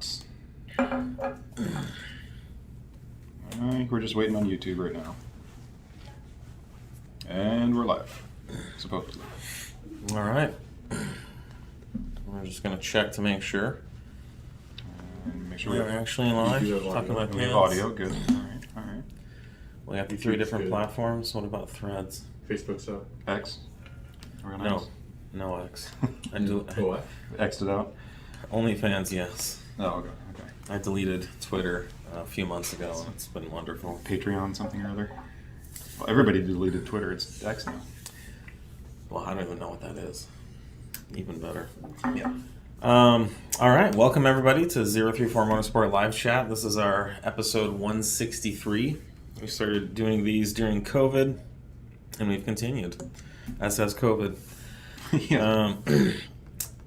AMAX. I think we're just waiting on YouTube right now. And we're live, supposedly. All right. We're just going to check to make sure. Make sure We're actually live. Talking about we have audio. Good. All right. We have the three different platforms. What about threads? Facebook's up. X? We're on No. X? No X. I do. What? X'd it out? OnlyFans, yes. Oh, okay. I deleted Twitter a few months ago. It's been wonderful. Patreon something or other? Well, everybody deleted Twitter. It's X now. Well, I don't even know what that is. Even better. Yeah. All right. Welcome, everybody, to 034 Motorsport Live Chat. This is our episode 163. We started doing these during COVID, and we've continued, as has COVID. Yeah.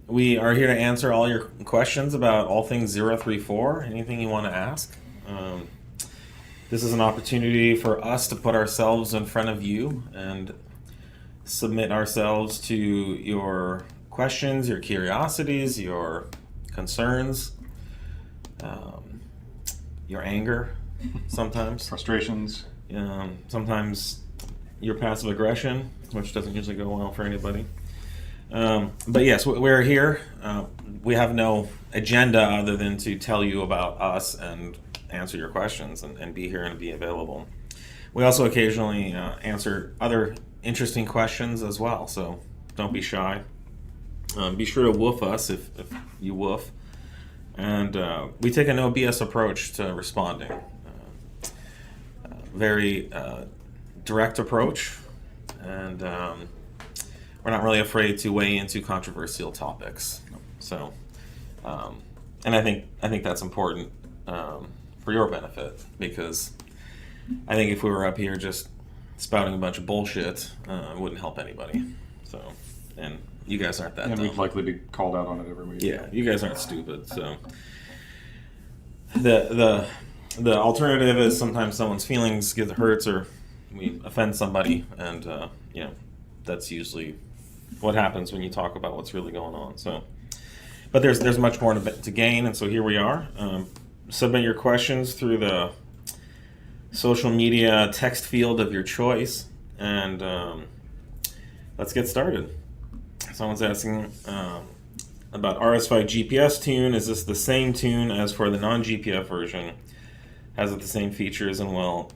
We are here to answer all your questions about all things 034, anything you want to ask. This is an opportunity for us to put ourselves in front of you and submit ourselves to your questions, your curiosities, your concerns, your anger sometimes. Frustrations. Sometimes your passive aggression, which doesn't usually go well for anybody. But yes, we're here. We have no agenda other than to tell you about us and answer your questions and be here and be available. We also occasionally answer other interesting questions as well, so don't be shy. Be sure to woof us if you woof. And we take a no BS approach to responding. Very direct approach, and we're not really afraid to weigh into controversial topics. So, and I think that's important for your benefit, because I think if we were up here just spouting a bunch of bullshit, it wouldn't help anybody. So, and you guys aren't that dumb. And we'd likely be called out on it every week. Yeah, you guys aren't stupid. So, the alternative is sometimes someone's feelings get hurt or we offend somebody, and that's usually what happens when you talk about what's really going on. So, but there's much more to gain, and so here we are. Submit your questions through the social media text field of your choice, and let's get started. Someone's asking about RS5 GPF tune. Is this the same tune as for the non-GPF version? Has it the same features, and will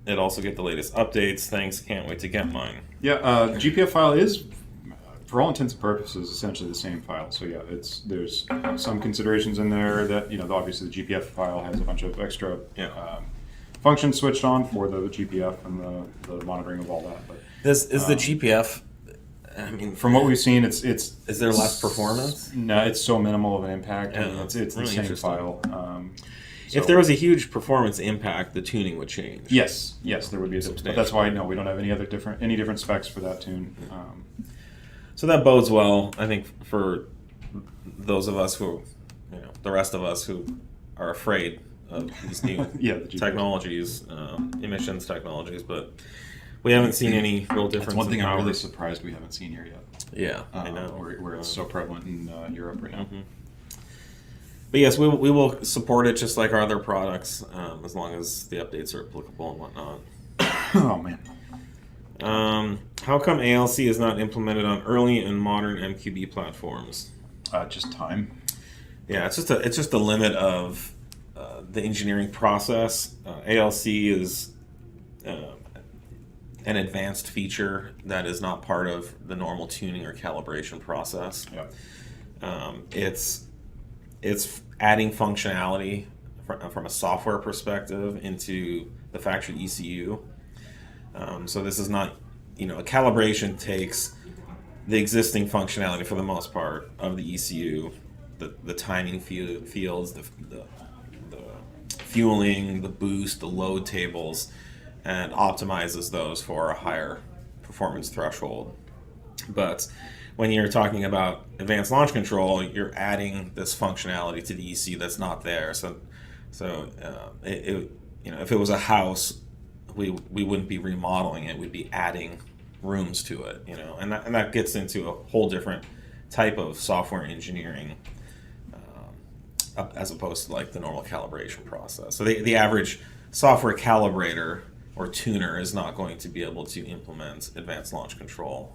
it also get the latest updates? Thanks, can't wait to get mine. Yeah, GPF file is, for all intents and purposes, essentially the same file. So yeah, there's some considerations in there that, obviously the GPF file has a bunch of extra functions switched on for the GPF and the monitoring of all that. But is the GPF? I mean, from what we've seen, it's is there less performance? No, it's so minimal of an impact. Yeah, It's really the same file. If there was a huge performance impact, the tuning would change. Yes, there would be a difference. But that's why we don't have any different specs for that tune. So that bodes well, I think, for those of us who, the rest of us who are afraid of these new technologies, emissions technologies, but we haven't seen any real difference. That's one thing in I'm really surprised we haven't seen here yet. Yeah, I know. Where it's so prevalent in Europe right now. Mm-hmm. But yes, we will support it just like our other products, as long as the updates are applicable and whatnot. Oh, man. How come ALC is not implemented on early and modern MQB platforms? Just time. Yeah, it's just a limit of the engineering process. ALC is an advanced feature that is not part of the normal tuning or calibration process. Yeah. It's adding functionality from a software perspective into the factory ECU. So this is not, a calibration takes the existing functionality for the most part of the ECU, the timing fields, the fueling, the boost, the load tables, and optimizes those for a higher performance threshold. But when you're talking about advanced launch control, you're adding this functionality to the ECU that's not there. So if it was a house, we wouldn't be remodeling it; we'd be adding rooms to it, and that gets into a whole different type of software engineering as opposed to like the normal calibration process. So the average software calibrator or tuner is not going to be able to implement advanced launch control.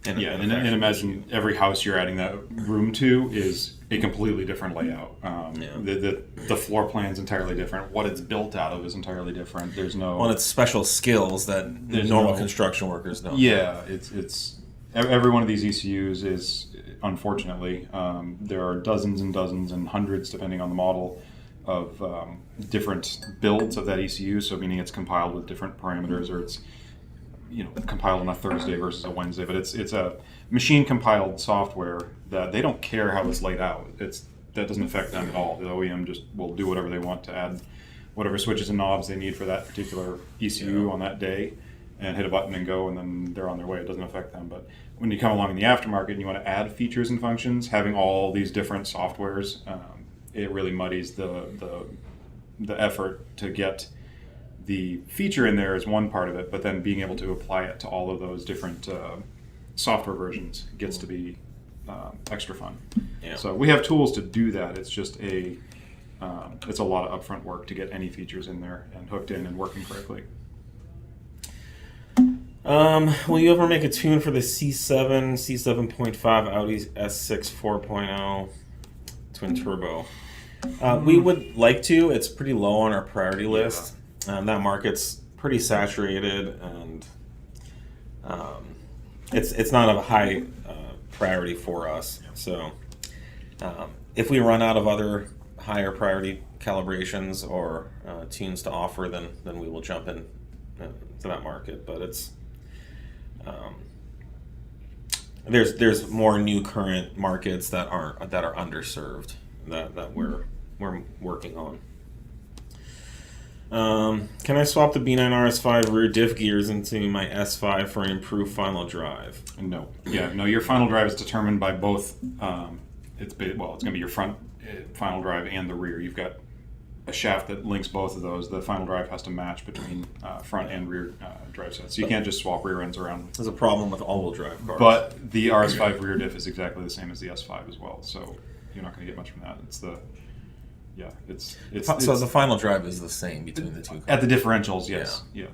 And imagine every house you're adding that room to is a completely different layout. The floor plan's entirely different. What it's built out of is entirely different. There's no... Well, it's special skills that normal construction workers don't. Yeah, it's every one of these ECUs is, unfortunately, there are dozens and dozens and hundreds, depending on the model, of different builds of that ECU. So meaning it's compiled with different parameters, or it's compiled on a Thursday versus a Wednesday, but it's a machine compiled software that they don't care how it's laid out. That doesn't affect them at all. The OEM just will do whatever they want to add whatever switches and knobs they need for that particular ECU on that day, and hit a button and go, and then they're on their way. It doesn't affect them. But when you come along in the aftermarket and you want to add features and functions, having all these different softwares, it really muddies the effort to get the feature in there is one part of it, but then being able to apply it to all of those different software versions gets to be extra fun. Yeah. So we have tools to do that. It's just it's a lot of upfront work to get any features in there and hooked in and working correctly. Will you ever make a tune for the C7, C7.5 Audi S6 4.0 twin turbo? We would like to. It's pretty low on our priority list. That market's pretty saturated, and it's not a high priority for us. So if we run out of other higher priority calibrations or tunes to offer, then we will jump in to that market. But it's there's more new current markets that are underserved that we're working on. Can I swap the B9 RS5 rear diff gears into my S5 for an improved final drive? No. Yeah, no. Your final drive is determined by both. It's going to be your front final drive and the rear. You've got a shaft that links both of those. The final drive has to match between front and rear drive sets. So you can't just swap rear ends around. There's a problem with all-wheel drive cars. But the RS5 rear diff is exactly the same as the S5 as well. So you're not going to get much from that. So the final drive is the same between the two cars. At the differentials, yes. Yeah.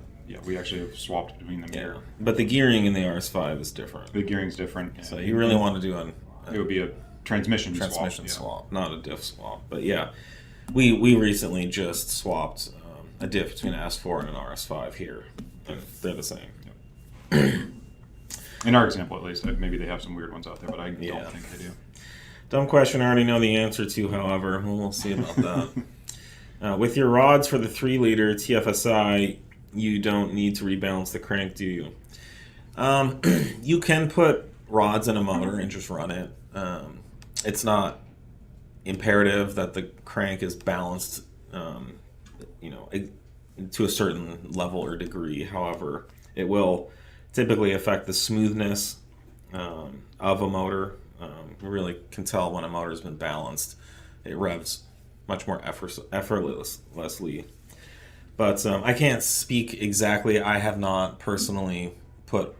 We actually have swapped between them here. But the gearing in the RS5 is different. The gearing's different. So you really want to do it would be a transmission swap, not a diff swap. But yeah, we recently just swapped a diff between an S4 and an RS5 here. And they're the same. Yep. In our example, at least. Maybe they have some weird ones out there, but I don't think they do. Dumb question I already know the answer to, however. We'll see about that. With your rods for the 3-liter TFSI, you don't need to rebalance the crank, do you? You can put rods in a motor and just run it. It's not imperative that the crank is balanced, to a certain level or degree. However, it will typically affect the smoothness of a motor. You really can tell when a motor's been balanced. It revs much more effortlessly. But I can't speak exactly. I have not personally put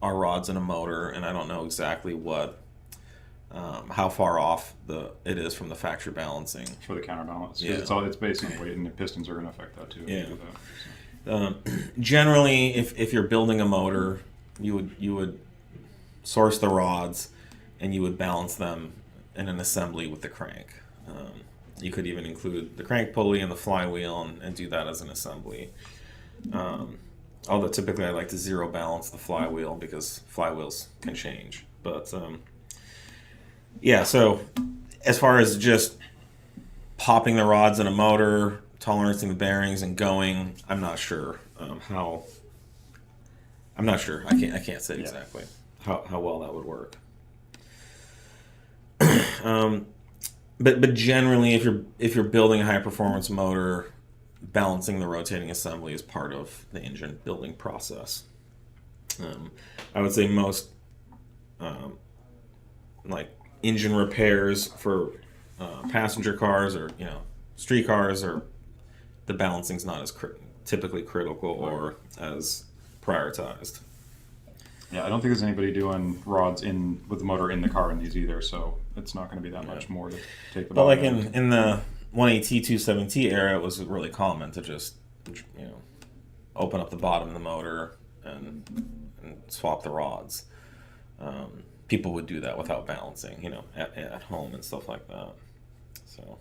our rods in a motor, and I don't know exactly how far off it is from the factory balancing. For the counterbalance. Yeah. It's based on weight, and the pistons are going to affect that too. Yeah. Generally, if you're building a motor, you would source the rods, and you would balance them in an assembly with the crank. You could even include the crank pulley and the flywheel and do that as an assembly. Although typically I like to zero balance the flywheel because flywheels can change. But so as far as just popping the rods in a motor, tolerancing the bearings and going, I'm not sure how. I'm not sure. I can't say exactly how well that would work. But generally, if you're building a high performance motor, balancing the rotating assembly is part of the engine building process. I would say most like engine repairs for passenger cars or street cars, or the balancing's not as typically critical or as prioritized. Yeah, I don't think there's anybody doing rods with the motor in the car in these either. So it's not going to be that much more to take the But like bottom end. in the 180T, 270T era, it was really common to just, open up the bottom of the motor and swap the rods. People would do that without balancing, at home and stuff like that. So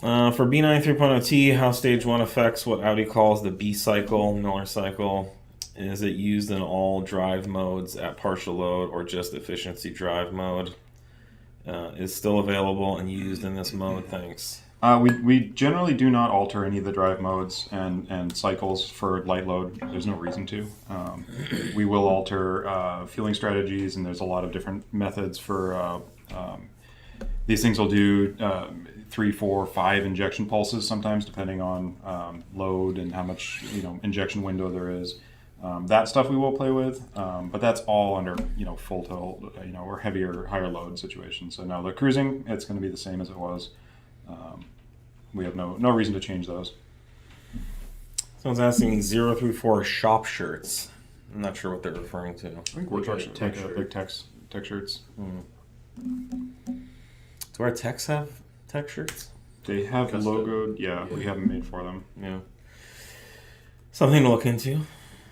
for B9 3.0T, how stage 1 affects what Audi calls the B cycle, Miller cycle. Is it used in all drive modes at partial load or just efficiency drive mode? Is still available and used in this mode? Thanks. We generally do not alter any of the drive modes and cycles for light load. There's no reason to. We will alter fueling strategies, and there's a lot of different methods for these things. Will do 3, 4, 5 injection pulses sometimes, depending on load and how much injection window there is. That stuff we will play with, but that's all under full total or heavier, higher load situations. So now the cruising, it's going to be the same as it was. We have no reason to change those. Someone's asking 0 through 4 shop shirts. I'm not sure what they're referring to. I think work big tech shirts. Do our techs have tech shirts? They have logoed. Yeah, we have them made for them. Yeah. Something to look into.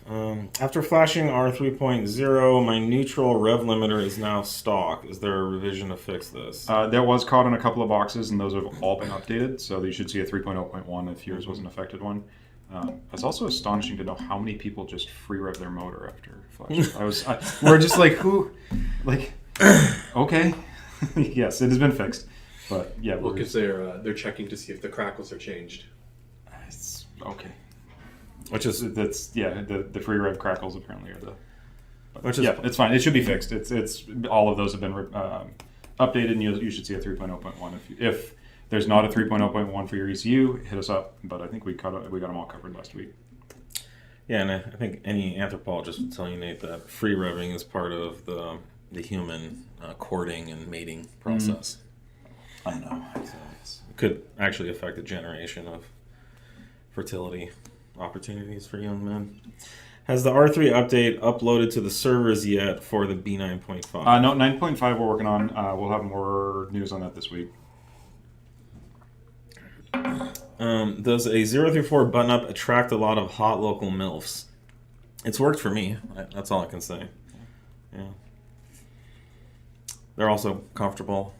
After flashing R3.0, my neutral rev limiter is now stock. Is there a revision to fix this? That was caught in a couple of boxes, and those have all been updated. So you should see a 3.0.1 if yours was an affected one. It's also astonishing to know how many people just free rev their motor after flashing. We're just like, who? Like, okay. Yes, it has been fixed. But yeah. Well, because they're checking to see if the crackles are changed. It's okay. The free rev crackles apparently are it's fine. It should be fixed. It's all of those have been updated, and you should see a 3.0.1. If there's not a 3.0.1 for your ECU, hit us up. But I think we got them all covered last week. Yeah, and I think any anthropologist would tell you, Nate, that free revving is part of the human courting and mating process. I know. So it could actually affect a generation of fertility opportunities for young men. Has the R3 update uploaded to the servers yet for the B9.5? No, 9.5 we're working on. We'll have more news on that this week. Does a 0 through 4 button up attract a lot of hot local milfs? It's worked for me. That's all I can say. Yeah. They're also comfortable,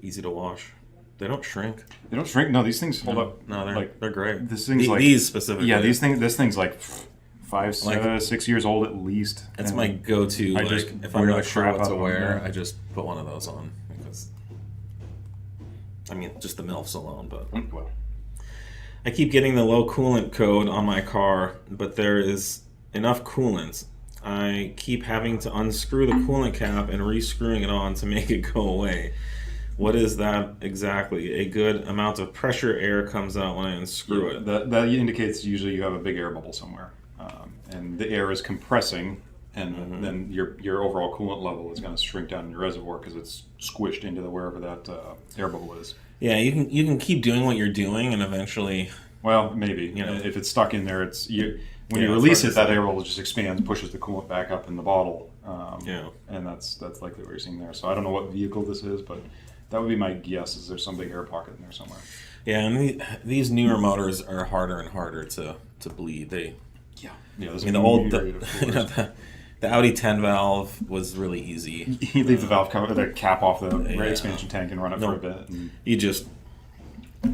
easy to wash. They don't shrink. They don't shrink. No, these things hold up. No, they're great. These specifically. Yeah, this thing's like 6 years old at least. It's my go-to. If I'm not sure what to wear, I just put one of those on because, just the milfs alone. But well, I keep getting the low coolant code on my car, but there is enough coolant. I keep having to unscrew the coolant cap and rescrewing it on to make it go away. What is that exactly? A good amount of pressure air comes out when I unscrew it. That indicates usually you have a big air bubble somewhere, and the air is compressing, and then your overall coolant level is going to shrink down in your reservoir because it's squished into wherever that air bubble is. Yeah, you can keep doing what you're doing, and eventually. Well, maybe if it's stuck in there, when you release it, that air bubble just expands, pushes the coolant back up in the bottle. And that's likely what you're seeing there. So I don't know what vehicle this is, but that would be my guess. Is there's some big air pocket in there somewhere? Yeah, and these newer motors are harder and harder to bleed. The Audi 10 valve was really easy. You leave the valve cover, the cap off the expansion tank and run it for a bit. And you just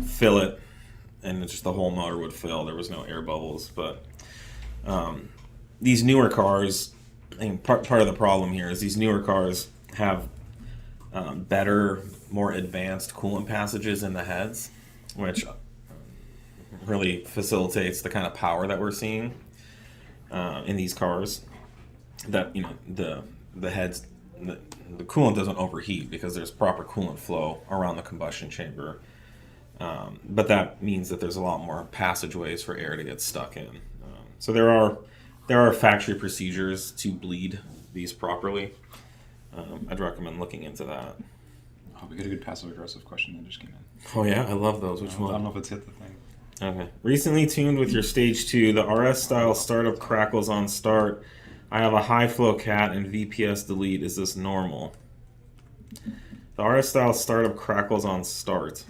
fill it, and it's just the whole motor would fill. There was no air bubbles. But these newer cars, I think part of the problem here is these newer cars have better, more advanced coolant passages in the heads, which really facilitates the kind of power that we're seeing in these cars. That the heads, the coolant doesn't overheat because there's proper coolant flow around the combustion chamber. But that means that there's a lot more passageways for air to get stuck in. So there are factory procedures to bleed these properly. I'd recommend looking into that. Oh, we got a good passive-aggressive question that just came in. Oh yeah, I love those. Which one? I don't know if it's hit the thing. Okay. Recently tuned with your stage 2, the RS style startup crackles on start I have a high flow cat and VPS delete. Is this normal? The RS style startup crackles on start.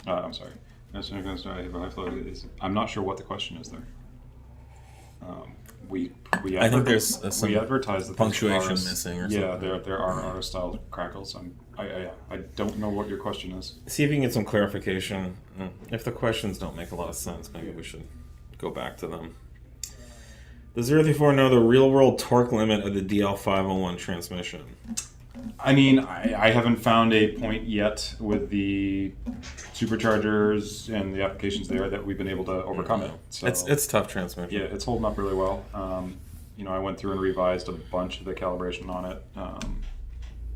I'm sorry. I'm not sure what the question is there. We I think there's some we advertise that punctuation missing or something. Yeah, there are RS style crackles. I don't know what your question is. See if you can get some clarification. If the questions don't make a lot of sense, maybe we should go back to them. Does 034 know the real world torque limit of the DL501 transmission? I mean, I haven't found a point yet with the superchargers and the applications there that we've been able to overcome it. So, it's tough transmission. Yeah, it's holding up really well. I went through and revised a bunch of the calibration on it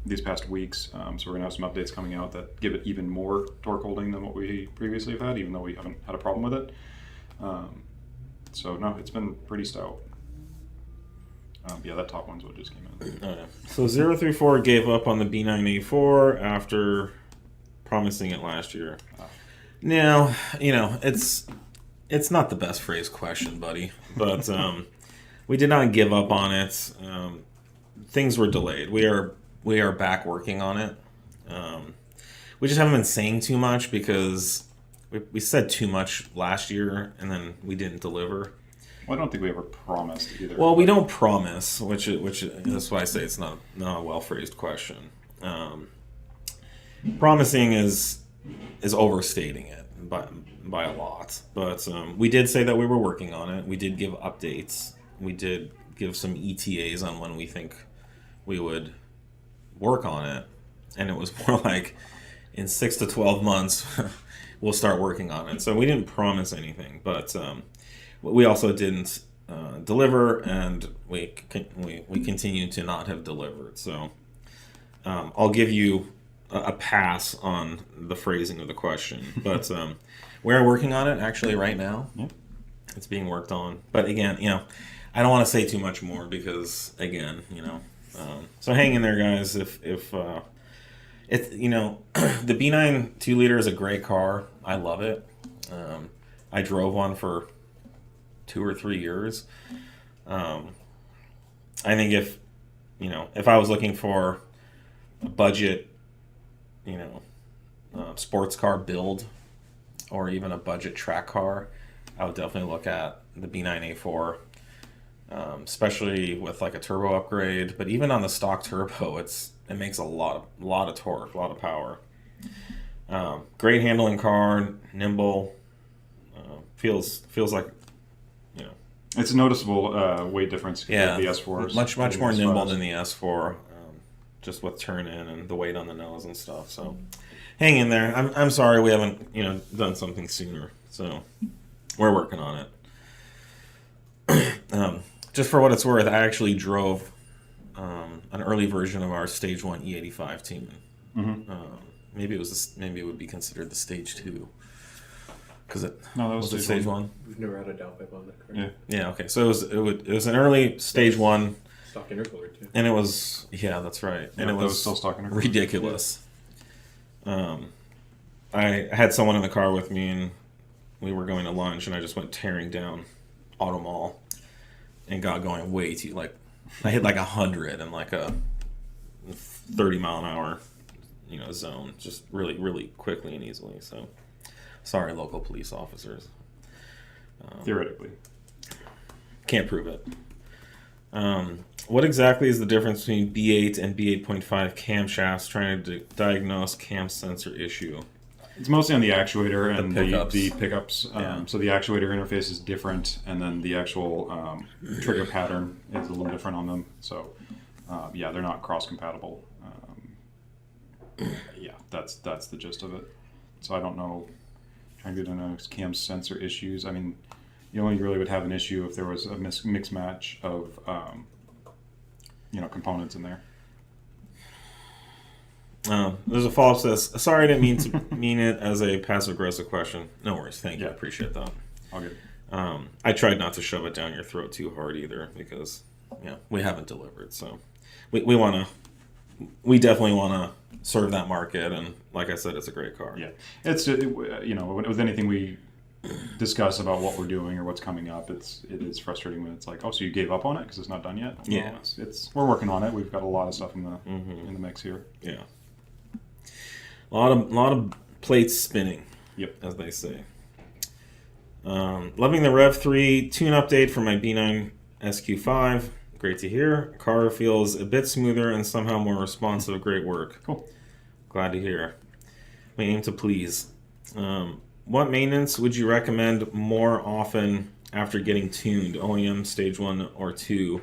these past weeks. So we're going to have some updates coming out that give it even more torque holding than what we previously have had, even though we haven't had a problem with it. So no, it's been pretty stout. Yeah, that top one's what just came in. Oh, yeah. So 034 gave up on the B9 A4 after promising it last year. Now, it's not the best phrased question, buddy, but we did not give up on it. Things were delayed. We are back working on it. We just haven't been saying too much because we said too much last year and then we didn't deliver. Well, I don't think we ever promised either. Well, we don't promise, which that's why I say it's not a well phrased question. Promising is overstating it by a lot, but we did say that we were working on it. We did give updates. We did give some ETAs on when we think we would work on it, and it was more like in 6 to 12 months we'll start working on it. So we didn't promise anything, but we also didn't deliver, and we continue to not have delivered. So I'll give you a pass on the phrasing of the question, but we're working on it actually right now. Yeah. It's being worked on, but again, I don't want to say too much more because again, so hang in there, guys. If it's the B9 2-liter is a great car. I love it. I drove one for 2 or 3 years. I think if I was looking for a budget, sports car build or even a budget track car, I would definitely look at the B9 A4, especially with like a turbo upgrade. But even on the stock turbo, it makes a lot of torque, a lot of power. Great handling car, nimble. Feels like. It's a noticeable weight difference compared to the S4s. Much more nimble than the S4, just with turn in and the weight on the nose and stuff. So, hang in there. I'm sorry we haven't done something sooner. So, we're working on it. Just for what it's worth, I actually drove an early version of our Stage 1 E85 team. Mm-hmm. Maybe it would be considered the Stage 2. That was it Stage 1? We've never had a downpipe on that car. Yeah. Okay. So it was an early Stage 1. Stock intercooler too. And it was that's right. And it was still stock intercooler. Ridiculous. I had someone in the car with me, and we were going to lunch, and I just went tearing down Auto Mall, and got going way too I hit 100 and a 30 mile an hour zone, just really really quickly and easily. So. Sorry, local police officers. Theoretically. Can't prove it. What exactly is the difference between B8 and B8.5 camshafts trying to diagnose cam sensor issue? It's mostly on the actuator and the pickups. So the actuator interface is different, and then the actual trigger pattern is a little different on them. So, they're not cross-compatible. That's the gist of it. So I don't know. Trying to diagnose cam sensor issues. I mean, you only really would have an issue if there was a mix match of components in there. There's a follow-up says, sorry, I didn't mean to mean it as a passive-aggressive question. No worries, thank you, I appreciate that. All good. I tried not to shove it down your throat too hard either because we haven't delivered. So we definitely want to serve that market, and like I said, it's a great car. Yeah, it's with anything we discuss about what we're doing or what's coming up, it is frustrating when it's like, oh, so you gave up on it because it's not done yet. Yeah, well, we're working on it. We've got a lot of stuff in the mix here. Yeah, a lot of plates spinning. Yep, as they say. Loving the Rev3 tune update for my B9 SQ5. Great to hear. Car feels a bit smoother and somehow more responsive. Great work. Cool. Glad to hear. We aim to please. What maintenance would you recommend more often after getting tuned? OEM stage 1 or 2?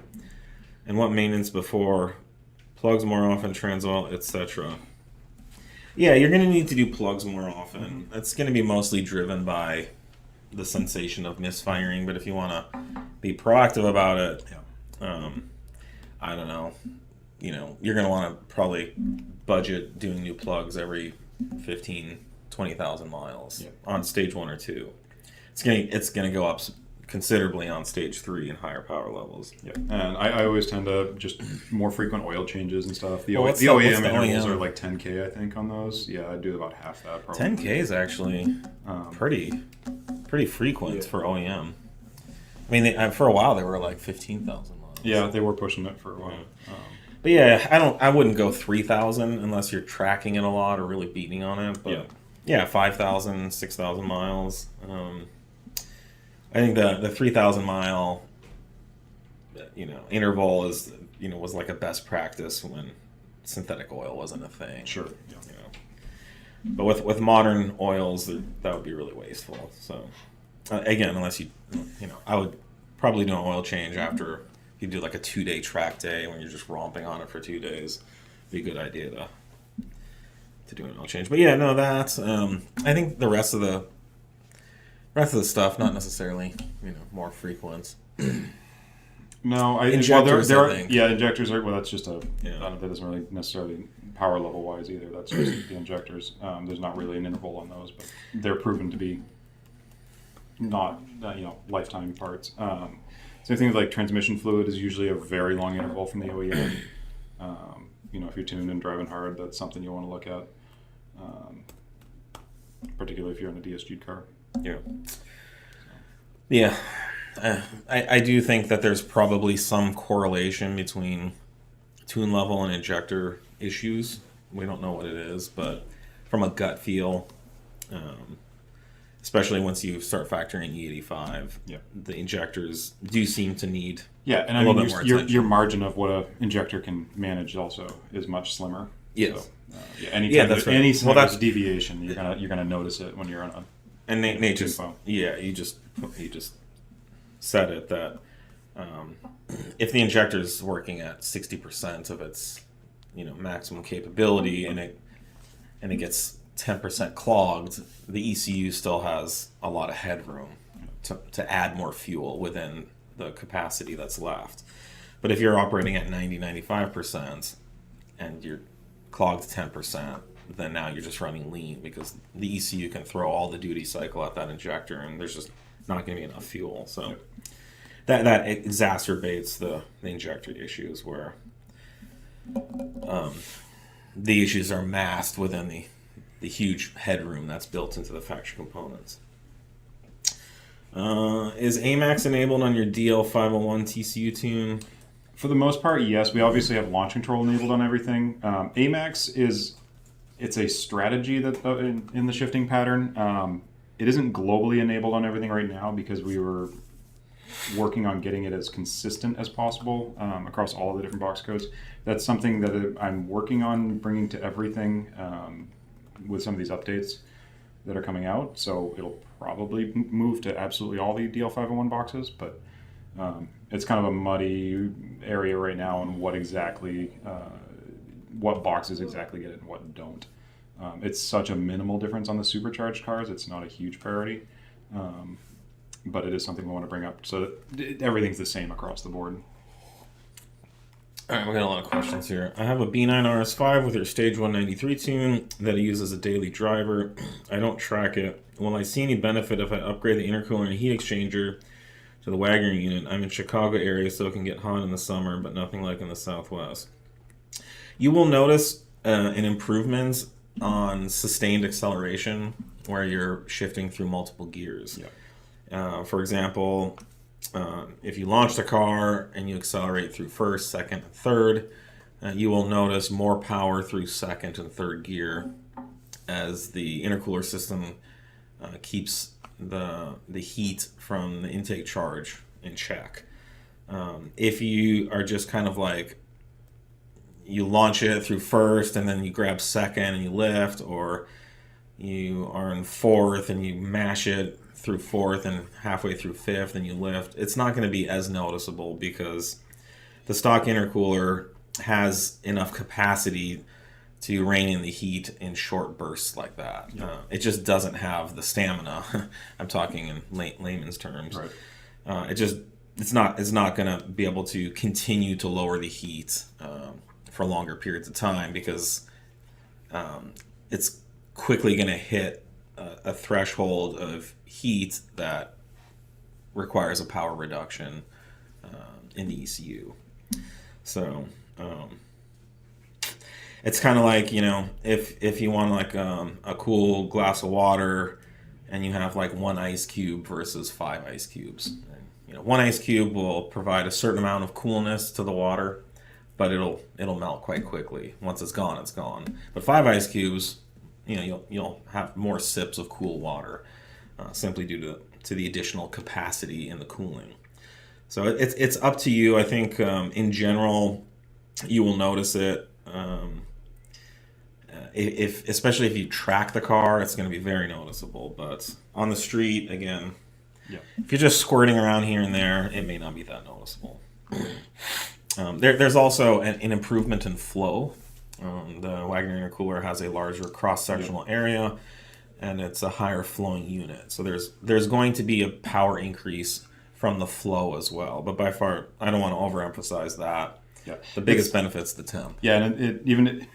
And what maintenance before? Plugs more often, trans oil, etc. Yeah, you're going to need to do plugs more often. That's going to be mostly driven by the sensation of misfiring, but if you want to be proactive about it, I don't know, you're going to want to probably budget doing new plugs every 20,000 miles on stage 1 or 2. It's going to go up considerably on stage 3 and higher power levels. Yeah, and I always tend to just more frequent oil changes and stuff. The What's OEM the intervals OEM? are like 10K, I think, on those. Yeah, I do about half that probably. 10K is actually pretty frequent for OEM. I mean, for a while they were like 15,000 miles. Yeah, they were pushing it for a while. But yeah, I wouldn't go 3,000 unless you're tracking it a lot or really beating on it. But yeah, 5,000, 6,000 miles. I think the 3,000 mile, interval is, was like a best practice when synthetic oil wasn't a thing. Sure. Yeah. But with modern oils, that would be really wasteful. So again, unless I would probably do an oil change after you do like a 2-day track day when you're just romping on it for 2 days. Be a good idea to do an oil change. But yeah, no, that's I think the rest of the stuff not necessarily more frequent. No, Injectors, I think. Yeah, injectors are. Well, that's just that doesn't really necessarily power level wise either. That's just the injectors. There's not really an interval on those, but they're proven to be not lifetime parts. Same thing with like transmission fluid is usually a very long interval from the OEM. If you're tuned and driving hard, that's something you want to look at, particularly if you're in a DSG car. Yeah. Yeah. I do think that there's probably some correlation between tune level and injector issues. We don't know what it is, but from a gut feel, especially once you start factoring E85, the injectors do seem to need and a little bit more attention. Your margin of what an injector can manage also is much slimmer. Yes. So, any kind of deviation, you're gonna notice it when you're on a. And Nate just you just said it that if the injector is working at 60% of its maximum capability and it gets 10% clogged, the ECU still has a lot of headroom to add more fuel within the capacity that's left. But if you're operating at 90-95% and you're clogged 10%, then now you're just running lean because the ECU can throw all the duty cycle at that injector and there's just not going to be enough fuel. So that exacerbates the injector issues where the issues are masked within the huge headroom that's built into the factory components. Is AMAX enabled on your DL501 TCU tune? For the most part, yes. We obviously have launch control enabled on everything. AMAX it's a strategy that in the shifting pattern. It isn't globally enabled on everything right now because we were working on getting it as consistent as possible across all of the different box codes. That's something that I'm working on bringing to everything with some of these updates that are coming out. So it'll probably move to absolutely all the DL501 boxes, but it's kind of a muddy area right now on what boxes exactly get it and what don't. It's such a minimal difference on the supercharged cars. It's not a huge priority, but it is something we want to bring up so that everything's the same across the board. All right, we got a lot of questions here. I have a B9 RS5 with your stage 193 tune that I use as a daily driver. I don't track it. Will I see any benefit if I upgrade the intercooler and heat exchanger to the Wagner unit? I'm in Chicago area, so it can get hot in the summer, but nothing like in the Southwest. You will notice an improvement on sustained acceleration where you're shifting through multiple gears. For example, if you launch the car and you accelerate through first, second, and third, you will notice more power through second and third gear as the intercooler system keeps the heat from the intake charge in check. If you are just kind of like, you launch it through first and then you grab second and you lift, or you are in fourth and you mash it through fourth and halfway through fifth and you lift, it's not going to be as noticeable because the stock intercooler has enough capacity to rein in the heat in short bursts like that. It just doesn't have the stamina. I'm talking in layman's terms. Right. It's not going to be able to continue to lower the heat for longer periods of time because it's quickly going to hit a threshold of heat that requires a power reduction in the ECU. So it's kind of like, if you want like a cool glass of water and you have like 1 ice cube versus 5 ice cubes. 1 ice cube will provide a certain amount of coolness to the water, but it'll melt quite quickly. Once it's gone, it's gone. But 5 ice cubes, you'll have more sips of cool water, simply due to the additional capacity in the cooling. So it's up to you. I think in general, you will notice it. Especially if you track the car, it's going to be very noticeable. But on the street, again, if you're just squirting around here and there, it may not be that noticeable. There's also an improvement in flow. The Wagner intercooler has a larger cross-sectional area, and it's a higher flowing unit. So there's going to be a power increase from the flow as well. But by far, I don't want to overemphasize that. The biggest benefit's the temp. And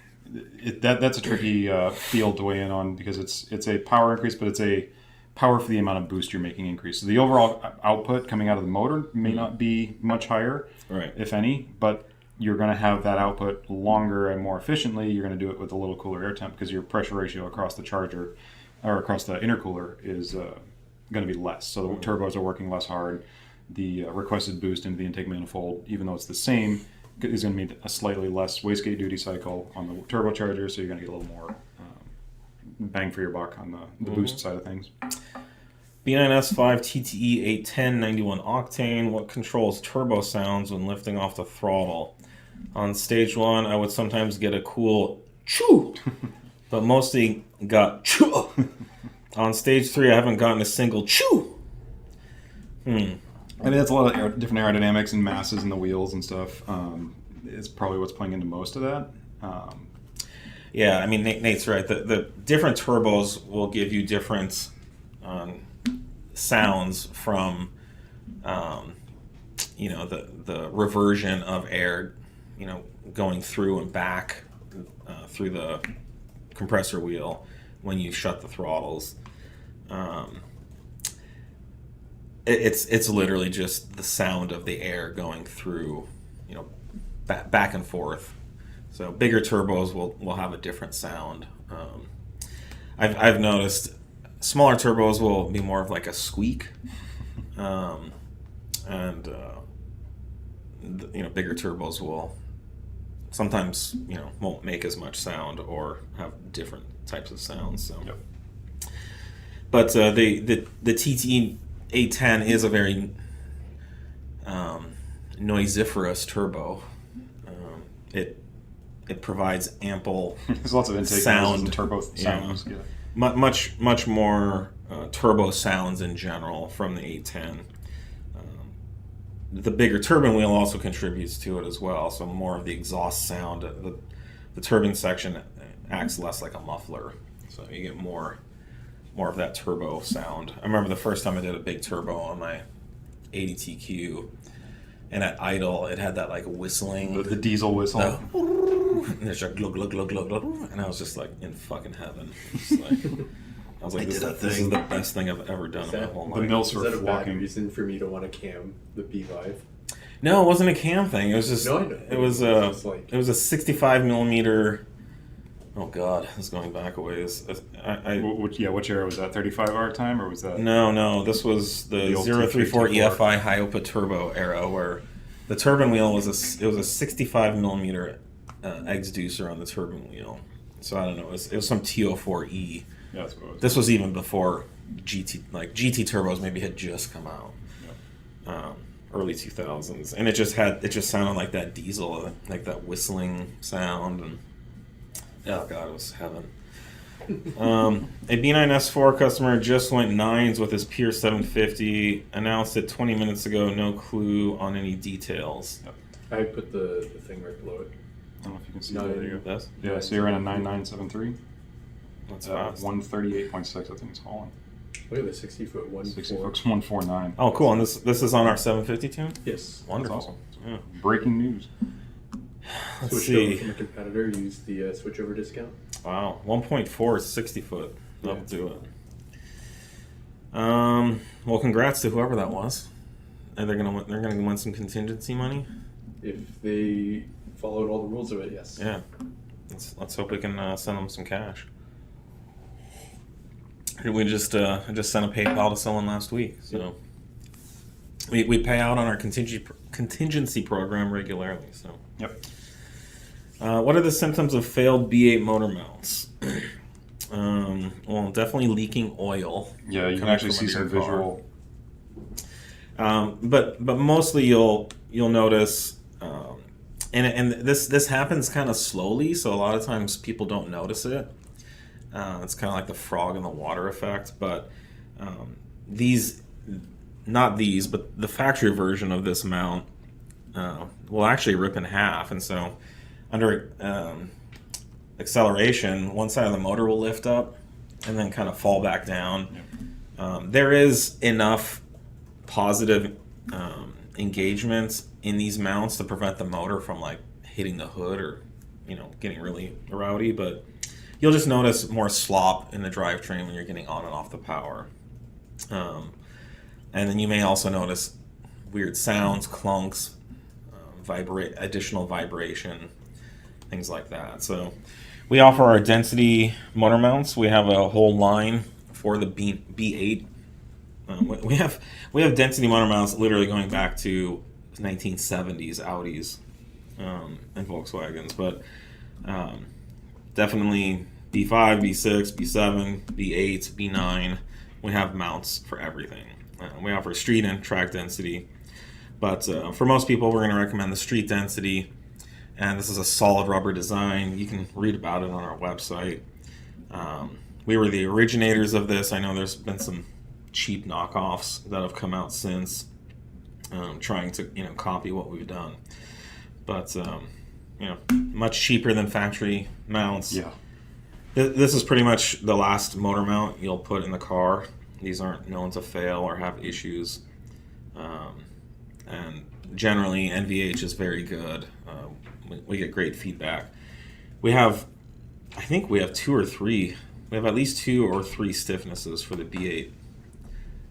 that's a tricky field to weigh in on because it's a power increase, but it's a power for the amount of boost you're making increase. So the overall output coming out of the motor may not be much higher, if any, but you're going to have that output longer and more efficiently. You're going to do it with a little cooler air temp because your pressure ratio across the charger or across the intercooler is going to be less. So the turbos are working less hard. The requested boost into the intake manifold, even though it's the same, is going to be a slightly less wastegate duty cycle on the turbocharger, so you're going to get a little more bang for your buck on the boost side of things. B9 S5 TTE810 91 octane. What controls turbo sounds when lifting off the throttle? On stage 1, I would sometimes get a cool choo, but mostly got chuh. On stage 3, I haven't gotten a single choo. I mean, that's a lot of different aerodynamics and masses in the wheels and stuff. Is probably what's playing into most of that. Yeah, I mean, Nate's right. The different turbos will give you different sounds from, the reversion of air, going through and back through the compressor wheel when you shut the throttles. It's literally just the sound of the air going through, back and forth. So bigger turbos will have a different sound. I've noticed smaller turbos will be more of like a squeak, and bigger turbos will sometimes won't make as much sound or have different types of sounds. So, but the TTE810 is a very noisiferous turbo. It provides ample There's lots of intake sound and turbo sounds. Much more turbo sounds in general from the 810. The bigger turbine wheel also contributes to it as well, so more of the exhaust sound. The turbine section acts less like a muffler, so you get more of that turbo sound. I remember the first time I did a big turbo on my 80TQ, and at idle it had that like whistling, The diesel whistle. And there's like glug glug glug glug glug, and I was just like in fucking heaven. I was like, this is the best thing I've ever done in my whole life. The milfs Is were that a bad walking. reason for me to want to cam the B5? No, it wasn't a cam thing. It was just No, I know. it was It's just it was a 65 millimeter Oh God, it's going back a ways. Which era was that? 35R time, or was that? No. This was the old 034 T3T4. EFI high output turbo era, where the turbine wheel was a 65 millimeter exducer on the turbine wheel. So I don't know. It was some T04E. Yeah, that's what it was. This was even before GT turbos maybe had just come out. Early 2000s, and it just sounded like that diesel, like that whistling sound, and oh God, it was heaven. A B9 S4 customer just went 9s with his Pierce 750, announced it 20 minutes ago, no clue on any details. Yep. I put the thing right below it. I don't know if you can see No, that. There you go. That's, Yeah, so you're in a 9973. that's fast. 138.6, I think it's hauling. Look at the 60-foot one. 60 foot's 149. Oh, cool. And this is on our 750 tune? Yes. Wonderful. That's awesome. Yeah. Breaking news. Let's Switched see. over from a competitor. Used the switchover discount. Wow, 1.4 is 60 foot. That'll do it. Well, congrats to whoever that was. And they're gonna win some contingency money. If they followed all the rules of it, yes. Yeah. Let's hope we can send them some cash. We just sent a PayPal to someone last week, so we pay out on our contingency program regularly. So. Yep. What are the symptoms of failed B8 motor mounts? Well, definitely leaking oil. Yeah, you can coming actually from see under some your car. visual. But mostly you'll notice, and this happens kind of slowly, so a lot of times people don't notice it. It's kind of like the frog in the water effect, but not these, but the factory version of this mount will actually rip in half, and so under acceleration, one side of the motor will lift up and then kind of fall back down. Yep. There is enough positive engagements in these mounts to prevent the motor from like hitting the hood or getting really rowdy, but you'll just notice more slop in the drivetrain when you're getting on and off the power. And then you may also notice weird sounds, clunks, additional vibration, things like that. So we offer our density motor mounts. We have a whole line for the B8. We have density motor mounts literally going back to 1970s Audis and Volkswagens, but definitely B5, B6, B7, B8, B9. We have mounts for everything. We offer street and track density, but for most people, we're going to recommend the street density. And this is a solid rubber design. You can read about it on our website. We were the originators of this. I know there's been some cheap knockoffs that have come out since, trying to copy what we've done, but much cheaper than factory mounts. Yeah. This is pretty much the last motor mount you'll put in the car. These aren't known to fail or have issues, and generally NVH is very good. We get great feedback. I think we have at least 2 or 3 stiffnesses for the B8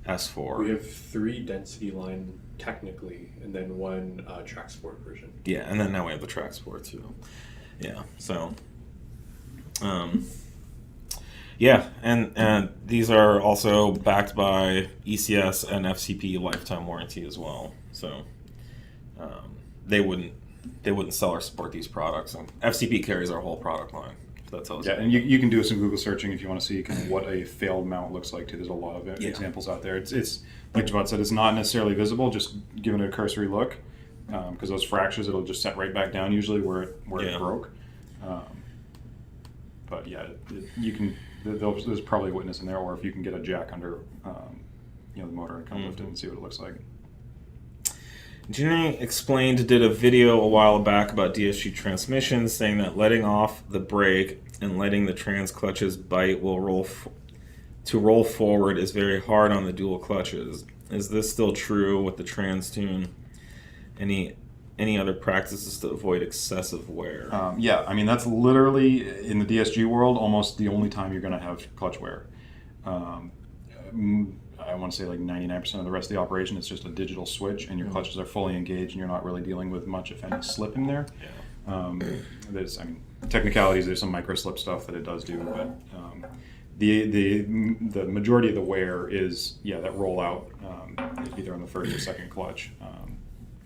S4. We have 3 density line technically, and then 1 track sport version. Yeah, and then now we have the track sport too. Yeah, so yeah, and these are also backed by ECS and FCP lifetime warranty as well. So they wouldn't sell or support these products, and FCP carries our whole product line. So that tells you. Yeah, and you can do some Google searching if you want to see kind of what a failed mount looks like too. There's a lot of examples out there. It's like Javad said, it's not necessarily visible. Just giving it a cursory look, because those fractures, it'll just set right back down usually where it broke. But yeah, you can. There's probably a witness in there, or if you can get a jack under, the motor and kind of lift it and see what it looks like. Jenny Explained did a video a while back about DSG transmissions, saying that letting off the brake and letting the trans clutches bite will roll forward is very hard on the dual clutches. Is this still true with the trans tune? Any other practices to avoid excessive wear? Yeah, I mean that's literally in the DSG world almost the only time you're going to have clutch wear. I want to say like 99% of the rest of the operation, it's just a digital switch and your clutches are fully engaged and you're not really dealing with much, if any, slip in there. There's, I mean, technicalities. There's some micro slip stuff that it does do, but the majority of the wear is that rollout, either on the first or second clutch.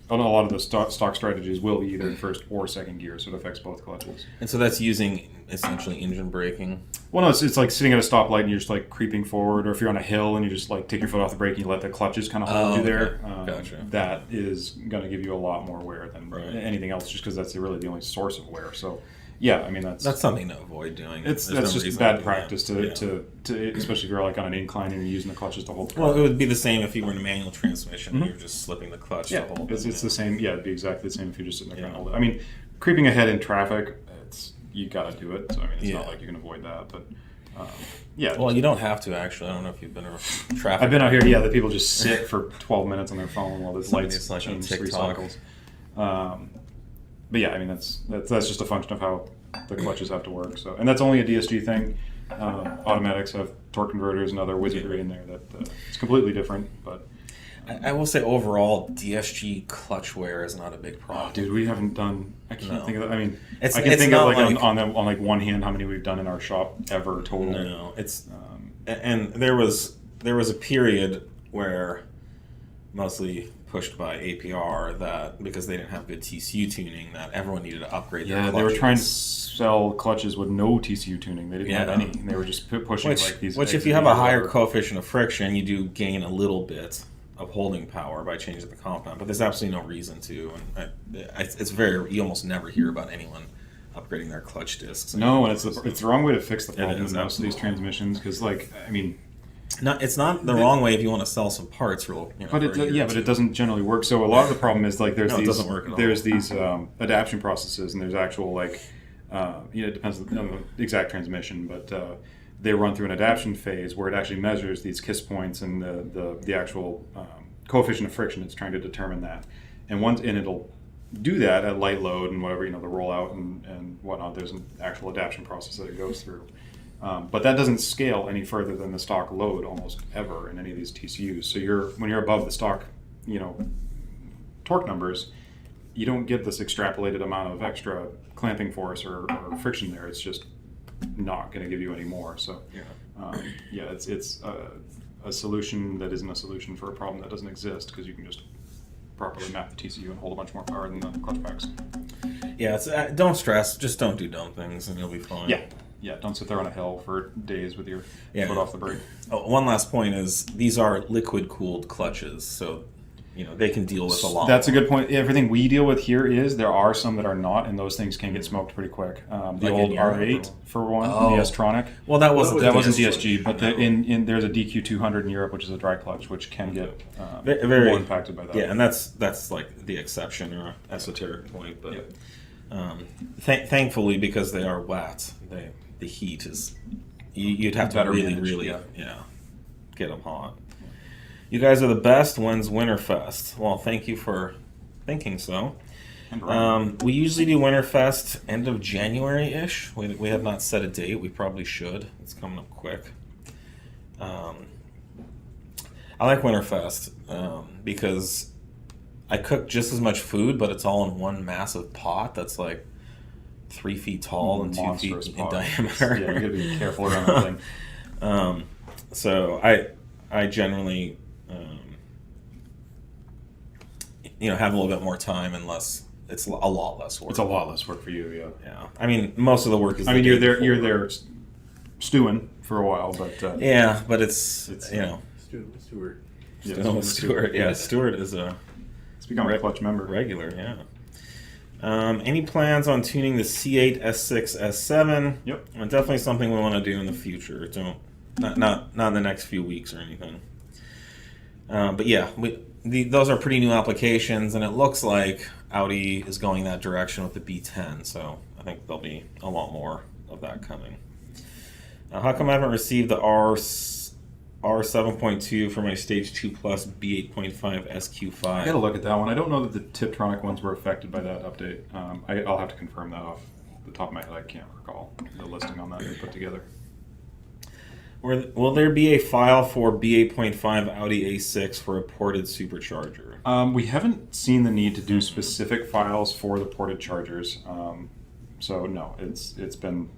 A lot of the stock strategies will be either in first or second gear, so it affects both clutches. And so that's using essentially engine braking. Well, no, it's like sitting at a stoplight and you're just like creeping forward, or if you're on a hill and you just like take your foot off the brake and you let the clutches kind of hold you there. Gotcha. That is going to give you a lot more wear than anything else, just because that's really the only source of wear. So, yeah, I mean that's something to avoid doing. That's just bad practice to especially if you're like on an incline and you're using the clutches to hold the car. Well, it would be the same if you were in a manual transmission and you were just slipping the clutch to hold it. It's the same. Yeah, it'd be exactly the same if you're just sitting there and hold it. I mean, creeping ahead in traffic, you got to do it. So I mean, it's not like you can avoid that, but. Well, you don't have to actually. I don't know if you've been around traffic. I've been out here. Yeah, the people just sit for 12 minutes on their phone while the lights change 3 cycles. But yeah, I mean that's just a function of how the clutches have to work. So, and that's only a DSG thing. Automatics have torque converters and other wizardry in there that it's completely different. But I will say overall, DSG clutch wear is not a big problem. Oh, dude, we haven't done. I can't think of that. I mean, I can think of like on like one hand how many we've done in our shop ever total. No, it's and there was a period where, mostly pushed by APR, that because they didn't have good TCU tuning, that everyone needed to upgrade their clutches. They were trying to sell clutches with no TCU tuning. They didn't have any. They were just pushing like these. Which, if you have a higher coefficient of friction, you do gain a little bit of holding power by changing the compound, but there's absolutely no reason to. And it's you almost never hear about anyone upgrading their clutch discs. No, and it's the wrong way to fix the problem in most of these transmissions, because it's not the wrong way if you want to sell some parts but it doesn't generally work. So a lot of the problem is like there's these adaptation processes, and there's actual it depends on the exact transmission, but they run through an adaptation phase where it actually measures these kiss points and the actual coefficient of friction. It's trying to determine that, and it'll do that at light load and whatever, the rollout and whatnot. There's an actual adaptation process that it goes through. But that doesn't scale any further than the stock load almost ever in any of these TCUs. So when you're above the stock, torque numbers, you don't get this extrapolated amount of extra clamping force or friction there. It's just not going to give you any more. So it's a solution that isn't a solution for a problem that doesn't exist, because you can just properly map the TCU and hold a bunch more power than the clutch packs. Yeah, don't stress. Just don't do dumb things, and you'll be fine. Yeah, don't sit there on a hill for days with your foot off the brake. Oh, one last point is these are liquid-cooled clutches, so they can deal with a lot. That's a good point. Everything we deal with here there are some that are not, and those things can get smoked pretty quick. The old R8 for one, the S-tronic. Well, that wasn't DSG, but there's a DQ200 in Europe, which is a dry clutch, which can get very more impacted by that. Yeah, and that's like the exception or esoteric point, but thankfully, because they are wet, the heat is you'd have to really get them hot. You guys are the best. When's Winterfest? Well, thank you for thinking so. We usually do Winterfest end of January-ish. We have not set a date. We probably should. It's coming up quick. I like Winterfest because I cook just as much food, but it's all in one massive pot that's like 3 feet tall and 2 feet in diameter. Yeah, you gotta be careful around that thing. So I generally have a little bit more time, and it's a lot less work. It's a lot less work for you, yeah. I mean, most of the work is. I mean, you're there stewing for a while, but but it's Stewart. Stewart. Yeah, Stewart is it's become a clutch member. Regular, yeah. Any plans on tuning the C8, S6, S7? Yep. Definitely something we want to do in the future. Not in the next few weeks or anything. But yeah, those are pretty new applications, and it looks like Audi is going that direction with the B10, so I think there'll be a lot more of that coming. How come I haven't received the R7.2 for my Stage 2 Plus B8.5 SQ5? I gotta look at that one. I don't know that the Tiptronic ones were affected by that update. I'll have to confirm that off the top of my head. I can't recall the listing on that they put together. Will there be a file for B8.5 Audi A6 for a ported supercharger? We haven't seen the need to do specific files for the ported chargers. So no, it's been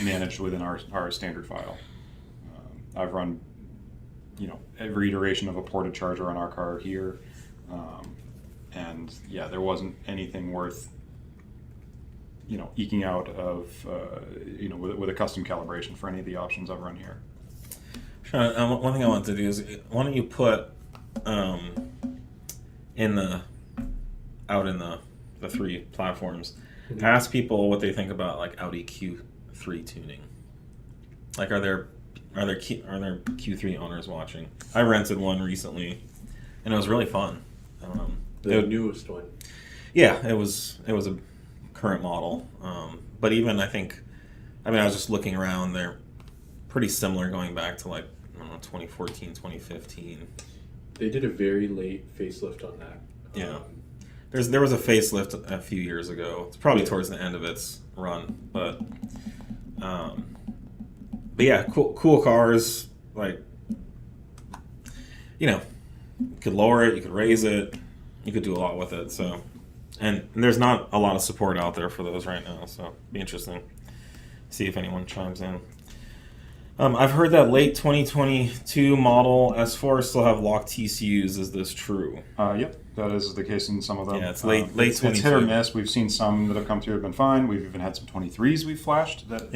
managed within our standard file. I've run every iteration of a ported charger on our car here, and yeah, there wasn't anything worth eking out of with a custom calibration for any of the options I've run here. One thing I want to do is, why don't you put in the three platforms, ask people what they think about like Audi Q3 tuning. Like, are there Q3 owners watching? I rented one recently, and it was really fun. The newest one. Yeah, it was a current model, but even I was just looking around. They're pretty similar going back to like 2014, 2015. They did a very late facelift on that. Yeah, there was a facelift a few years ago. It's probably towards the end of its run, but yeah, cool cars. Like, you could lower it, you could raise it, you could do a lot with it. So, and there's not a lot of support out there for those right now. So, it'd be interesting. See if anyone chimes in. I've heard that late 2022 model S4 still have locked TCUs. Is this true? Yep, that is the case in some of them. Yeah, it's late 22. It's hit or miss. We've seen some that have come through have been fine. We've even had some 23s we've flashed. That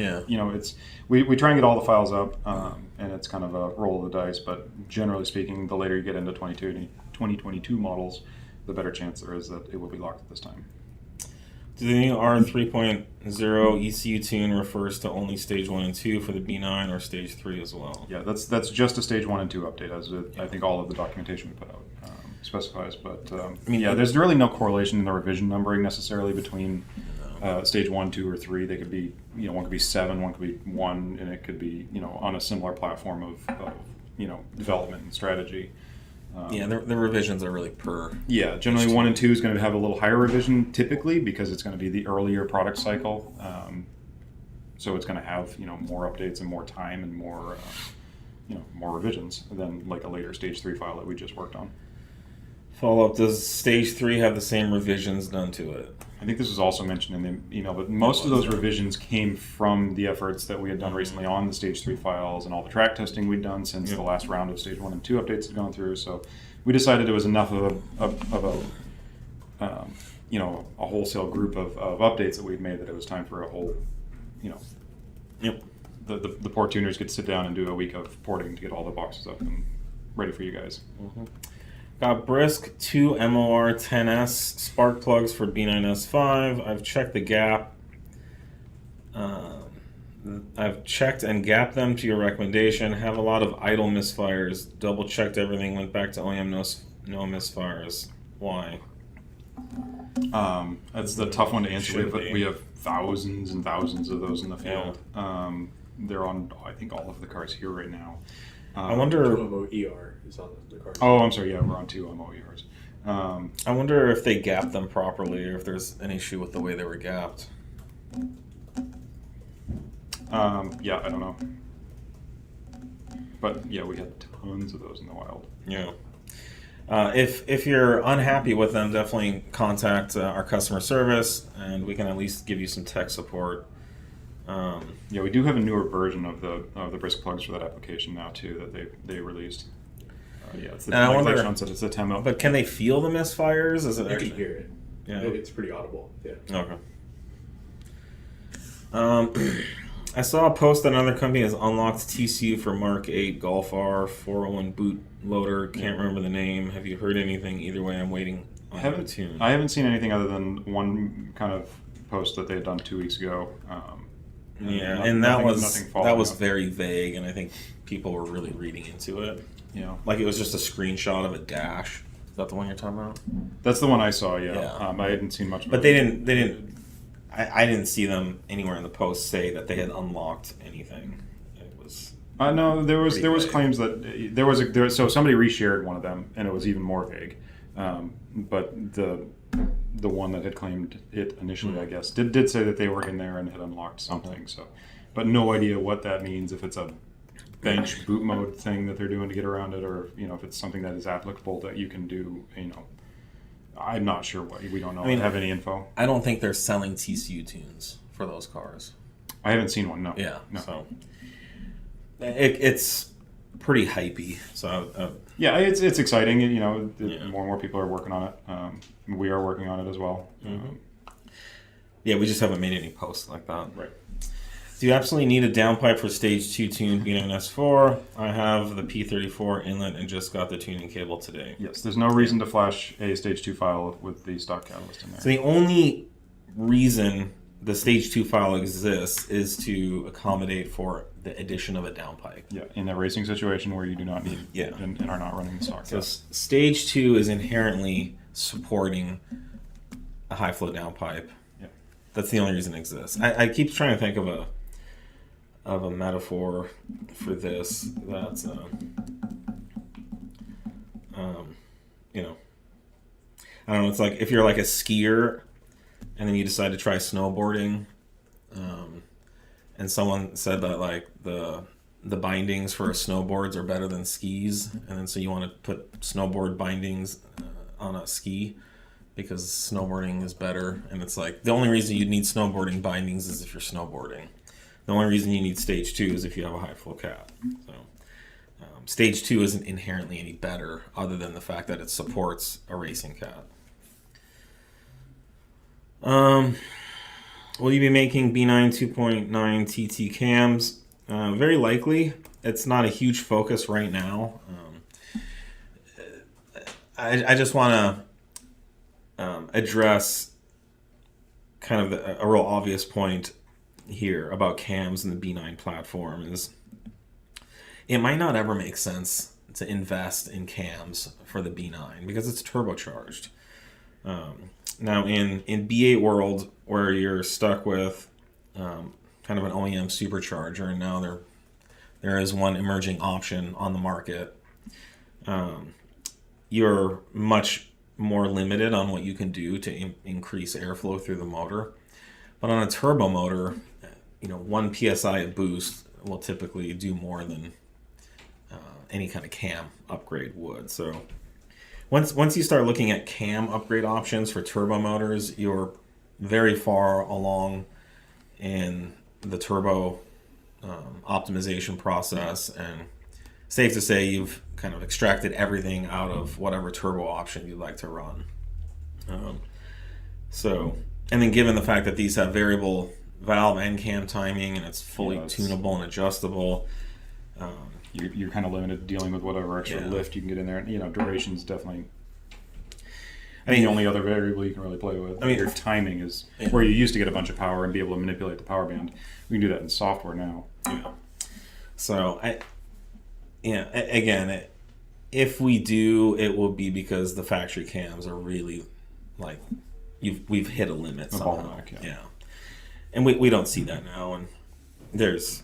we try and get all the files up, and it's kind of a roll of the dice. But generally speaking, the later you get into 2022 models, the better chance there is that it will be locked at this time. Do the new R3.0 ECU tune refers to only stage 1 and 2 for the B9 or stage 3 as well? Yeah, that's just a stage 1 and 2 update, as I think all of the documentation we put out specifies. But there's really no correlation in the revision numbering necessarily between stage 1, 2, or 3. They could be, one could be 7, one could be 1, and it could be, on a similar platform of development and strategy. The revisions are really per. Yeah, generally 1 and 2 is going to have a little higher revision typically because it's going to be the earlier product cycle. So it's going to have more updates and more time and more more revisions than like a later stage 3 file that we just worked on. Follow up: does stage 3 have the same revisions done to it? I think this was also mentioned in the email, but most of those revisions came from the efforts that we had done recently on the stage 3 files and all the track testing we'd done since the last round of stage 1 and 2 updates had gone through. So we decided it was enough of a wholesale group of updates that we'd made that it was time for a whole, the port tuners could sit down and do a week of porting to get all the boxes up and ready for you guys. Mm-hmm. Got Brisk 2 MOR 10S spark plugs for B9 S5. I've checked the gap. I've checked and gapped them to your recommendation. Have a lot of idle misfires. Double checked everything. Went back to OEM no misfires. Why? That's the tough one to answer. But we have thousands and thousands of those in the field. Yeah. They're on, I think, all of the cars here right now. I wonder. 2MOER is on the car. Oh, I'm sorry. Yeah, we're on 2 MOERs. I wonder if they gapped them properly, or if there's an issue with the way they were gapped. Yeah, I don't know. But yeah, we had tons of those in the wild. Yeah. If you're unhappy with them, definitely contact our customer service, and we can at least give you some tech support. Yeah, we do have a newer version of the Brisk plugs for that application now too that they released. Yeah, it's the like Sean said, it's a 10 mil. But can they feel the misfires? Is it? You can hear it. Yeah, it's pretty audible. Yeah. Okay. I saw a post that another company has unlocked TCU for Mark 8 Golf R 401 boot loader. Can't remember the name. Have you heard anything? Either way, I'm waiting on the tune. I haven't seen anything other than one kind of post that they had done 2 weeks ago. And that was very vague, and I think people were really reading into it. Yeah, like it was just a screenshot of a dash. Is that the one you're talking about? That's the one I saw. Yeah. I hadn't seen much. But they didn't. I didn't see them anywhere in the post say that they had unlocked anything. It was. No, there was claims that there was so somebody reshared one of them, and it was even more vague. But the one that had claimed it initially, I guess, did say that they were in there and had unlocked something. So, but no idea what that means. If it's a bench boot mode thing that they're doing to get around it, or if it's something that is applicable that you can do. I'm not sure what we don't know. I have any info. I don't think they're selling TCU tunes for those cars. I haven't seen one. No. Yeah. No. So it's pretty hypey. So yeah, it's exciting. More and more people are working on it. We are working on it as well. Yeah, we just haven't made any posts like that. Right. Do you absolutely need a downpipe for stage 2 tune B9 S4? I have the P34 inlet and just got the tuning cable today. Yes, there's no reason to flash a stage 2 file with the stock catalyst in there. So the only reason the stage 2 file exists is to accommodate for the addition of a downpipe. Yeah, in that racing situation where you do not need and are not running the stock. So stage 2 is inherently supporting a high flow downpipe. Yeah. That's the only reason it exists. I keep trying to think of a metaphor for this that's I don't know, it's like if you're like a skier and then you decide to try snowboarding, and someone said that like the bindings for snowboards are better than skis, and then so you want to put snowboard bindings on a ski because snowboarding is better, and it's like the only reason you need snowboarding bindings is if you're snowboarding. The only reason you need stage 2 is if you have a high flow cat. So stage 2 isn't inherently any better other than the fact that it supports a racing cat. Will you be making B9 2.9 TT cams? Very likely. It's not a huge focus right now. I just want to address kind of a real obvious point here about cams and the B9 platform is it might not ever make sense to invest in cams for the B9 because it's turbocharged. Now in B8 world where you're stuck with kind of an OEM supercharger, and now there is one emerging option on the market, you're much more limited on what you can do to increase airflow through the motor. But on a turbo motor, 1 psi of boost will typically do more than any kind of cam upgrade would. So once you start looking at cam upgrade options for turbo motors, you're very far along in the turbo optimization process, and safe to say you've kind of extracted everything out of whatever turbo option you'd like to run. And then given the fact that these have variable valve and cam timing, and it's fully tunable and adjustable, you're kind of limited dealing with whatever extra lift you can get in there. And, duration's definitely the only other variable you can really play with. Your timing is where you used to get a bunch of power and be able to manipulate the power band. We can do that in software now. Yeah. So again, if we do, it will be because the factory cams are really like we've hit a limit somehow. Yeah. And we don't see that now, and there's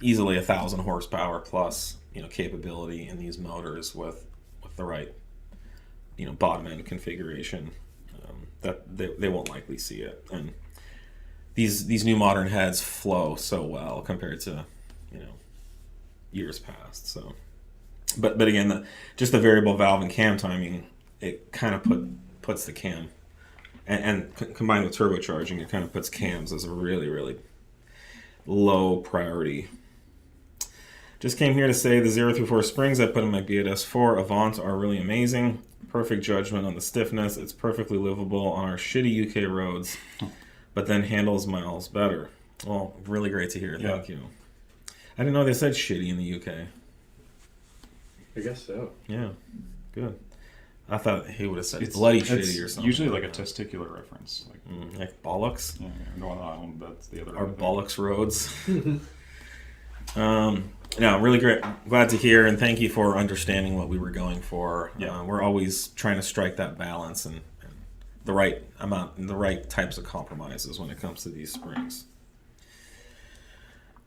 easily 1,000 horsepower plus capability in these motors with the right bottom end configuration. That they won't likely see it, and these new modern heads flow so well compared to years past. So, but again, just the variable valve and cam timing, it kind of puts the cam and combined with turbocharging, it kind of puts cams as a really, really low priority. Just came here to say the 0 through 4 springs I put in my B8 S4 Avant are really amazing. Perfect judgment on the stiffness. It's perfectly livable on our shitty UK roads, but then handles miles better. Well, really great to hear. Thank you. I didn't know they said shitty in the UK. I guess so. Yeah, good. I thought he would have said bloody shitty or something. Usually like a testicular reference. Like bollocks? Yeah, no, that's the other. Our bollocks roads. No, really great. Glad to hear, and thank you for understanding what we were going for. Yeah. We're always trying to strike that balance and the right amount and the right types of compromises when it comes to these springs.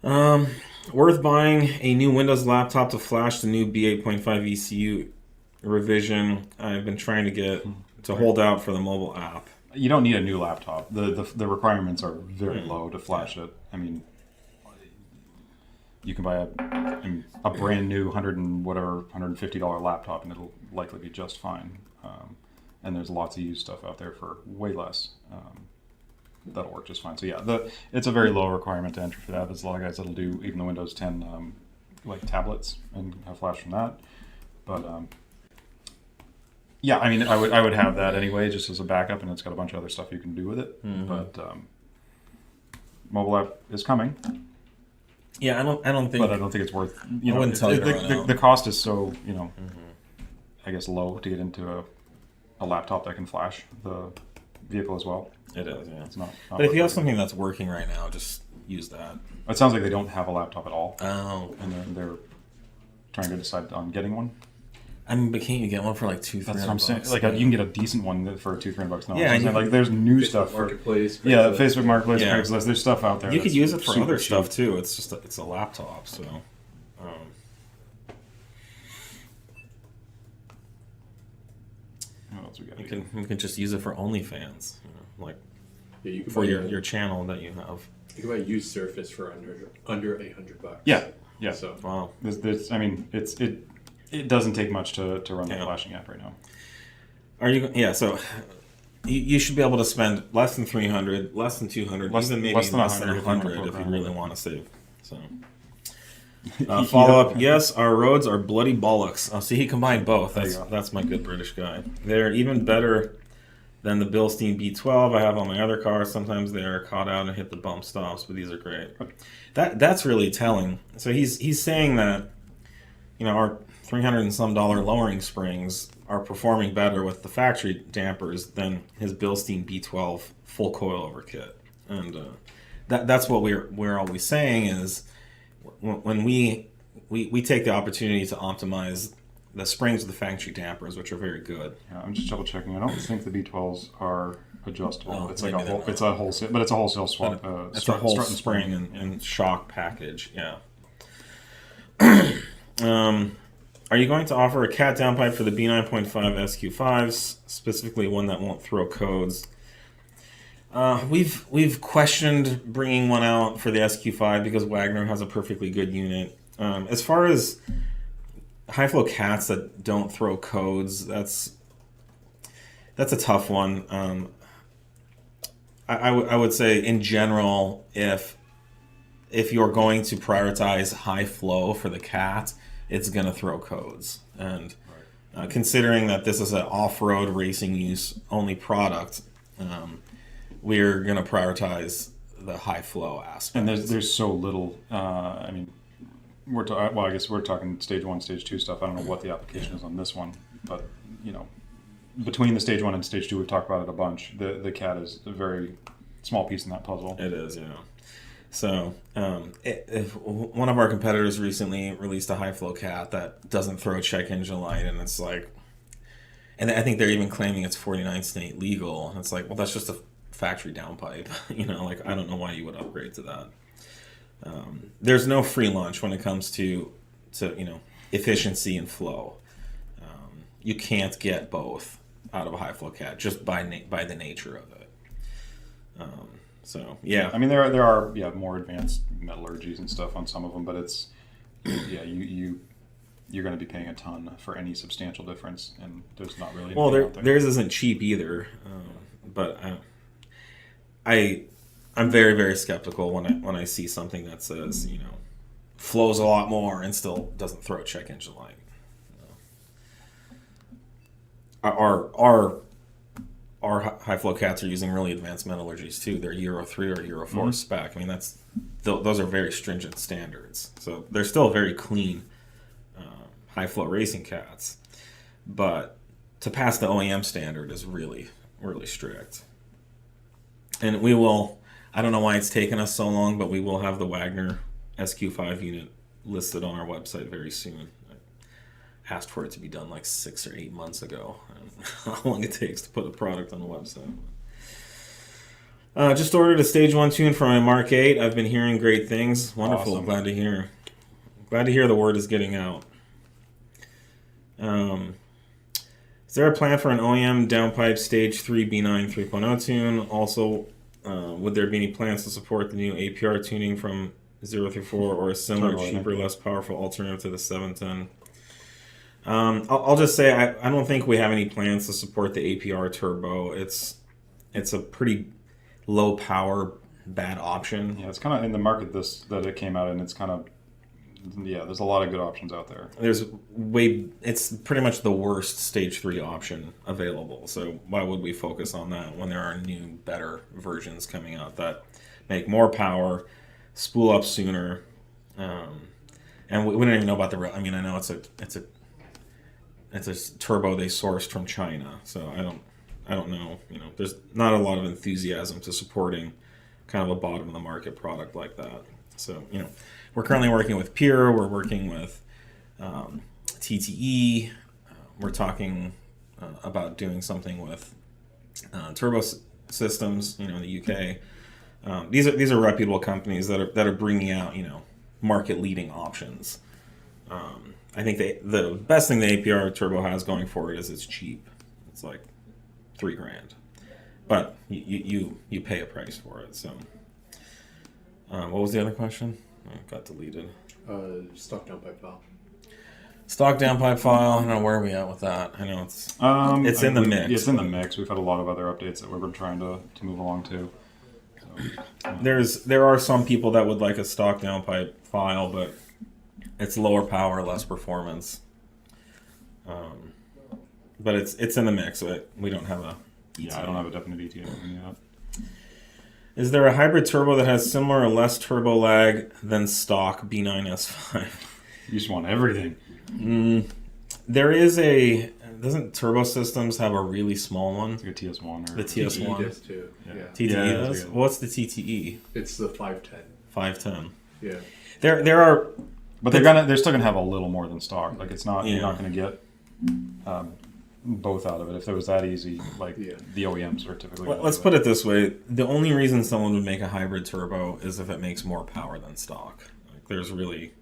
Worth buying a new Windows laptop to flash the new B8.5 ECU revision. I've been trying to get to hold out for the mobile app. You don't need a new laptop. The requirements are very low to flash it. I mean, you can buy a brand new $150 laptop and it'll likely be just fine. And there's lots of used stuff out there for way less. That'll work just fine. So yeah, it's a very low requirement to enter for that. There's a lot of guys that'll do even the Windows 10 like tablets and have flash from that. But yeah, I mean, I would have that anyway, just as a backup, and it's got a bunch of other stuff you can do with it. Mm-hmm. But mobile app is coming. Yeah, I don't think. But I don't think it's worth. You know, wouldn't tell you right now. The cost is so I guess low to get into a laptop that can flash the vehicle as well. It is, yeah. It's not but if you have something that's working right now, just use that. It sounds like they don't have a laptop at all. Oh. And they're trying to decide on getting one. I mean, but can't you get one for like $200-$300? That's what I'm saying. Like, you can get a decent one for $200-$300 now. Yeah, and like there's new Facebook stuff. Marketplace. Facebook Marketplace, Yeah. Craigslist. There's stuff out there. You could use it for other cheap. stuff too. It's just it's a laptop, so. What else we got? You can just use it for OnlyFans, like Yeah, you can for buy your channel that you have. You can buy a used Surface for under $800. Yeah, yeah. So Wow. There's I mean, it doesn't take much to run the Yeah. flashing app right now. Are you? Yeah. So you should be able to spend less than $300, less than $200, even maybe less than $100 if you really want to save. So. Follow up. Yes, our roads are bloody bollocks. Oh, see, he combined both. That's my good British guy. They're even better than the Bilstein B12 I have on my other cars. Sometimes they are caught out and hit the bump stops, but these are great. That's really telling. So he's saying that our $300 and some lowering springs are performing better with the factory dampers than his Bilstein B12 full coilover kit, and that's what we're always saying is. When we take the opportunity to optimize the springs of the factory dampers, which are very good. Yeah, I'm just double checking. I don't think the B12s are adjustable. Oh, it's maybe like it's a wholesale, but it's a wholesale swap. It's a whole spring and shock package. Yeah. Are you going to offer a cat downpipe for the B9.5 SQ5s, specifically one that won't throw codes? We've questioned bringing one out for the SQ5 because Wagner has a perfectly good unit. As far as high flow cats that don't throw codes, that's a tough one. I would say in general, if you're going to prioritize high flow for the cat, it's going to throw codes. And considering that this is an off-road racing use only product, we're going to prioritize the high flow aspect. And there's so little. I mean, I guess we're talking stage 1, stage 2 stuff. I don't know what the application is on this one, but between the stage 1 and stage 2, we've talked about it a bunch. The cat is a very small piece in that puzzle. It is, yeah. So, if one of our competitors recently released a high flow cat that doesn't throw a check engine light, and it's like, and I think they're even claiming it's 49 state legal, and it's like, well, that's just a factory downpipe. Like, I don't know why you would upgrade to that. There's no free lunch when it comes to efficiency and flow. You can't get both out of a high flow cat just by the nature of it. So yeah, I mean there are more advanced metallurgies and stuff on some of them, but it's you're going to be paying a ton for any substantial difference, and there's not really. Well, theirs isn't cheap either, but I'm very, very skeptical when I see something that says flows a lot more and still doesn't throw a check engine light. Our high flow cats are using really advanced metallurgies too. They're Euro 3 or Euro 4 spec. I mean, those are very stringent standards. So they're still very clean high flow racing cats, but to pass the OEM standard is really, really strict. And we will. I don't know why it's taken us so long, but we will have the Wagner SQ5 unit listed on our website very soon. I asked for it to be done like 6 or 8 months ago. How long it takes to put a product on the website. Just ordered a Stage 1 tune for my Mark 8. I've been hearing great things. Wonderful. Awesome. Glad to hear. Glad to hear the word is getting out. Is there a plan for an OEM downpipe Stage 3 B9 3.0 tune? Also, would there be any plans to support the new APR tuning from 0 through 4 or a similar, Turbo, I think. cheaper, less powerful alternative to the 710. I'll just say I don't think we have any plans to support the APR turbo. It's a pretty low power, bad option. Yeah, it's kind of in the market that it came out in. It's kind of, yeah, there's a lot of good options out there. It's pretty much the worst stage 3 option available. So why would we focus on that when there are new, better versions coming out that make more power, spool up sooner, and we don't even know about I mean, I know it's a turbo they sourced from China, so I don't know. There's not a lot of enthusiasm to supporting kind of a bottom of the market product like that. So we're currently working with Pure. We're working with TTE. We're talking about doing something with turbo systems. In the UK. These are reputable companies that are bringing out market leading options. I think the best thing the APR turbo has going for it is it's cheap. It's like $3,000, but you pay a price for it. So, what was the other question? It got deleted. Stock downpipe file. Stock downpipe file. I don't know where are we at with that. I know it's in the mix. It's in the mix. We've had a lot of other updates that we're trying to move along to. So, there are some people that would like a stock downpipe file, but it's lower power, less performance. But it's in the mix. We don't have a ETA. I don't have a definite ETA yet. Is there a hybrid turbo that has similar or less turbo lag than stock B9 S5? You just want everything. There is doesn't Turbo Systems have a really small one? It's like a TS1 or the TS1. TTE does too. Yeah. TTE Yeah, does? What's the TTE? It's the 510. 510. Yeah. There are, But they're still gonna have a little more than stock. Like it's not you're not gonna get both out of it. If it was that easy, like the OEMs are typically. Let's put it this way: the only reason someone would make a hybrid turbo is if it makes more power than stock. Like, there's really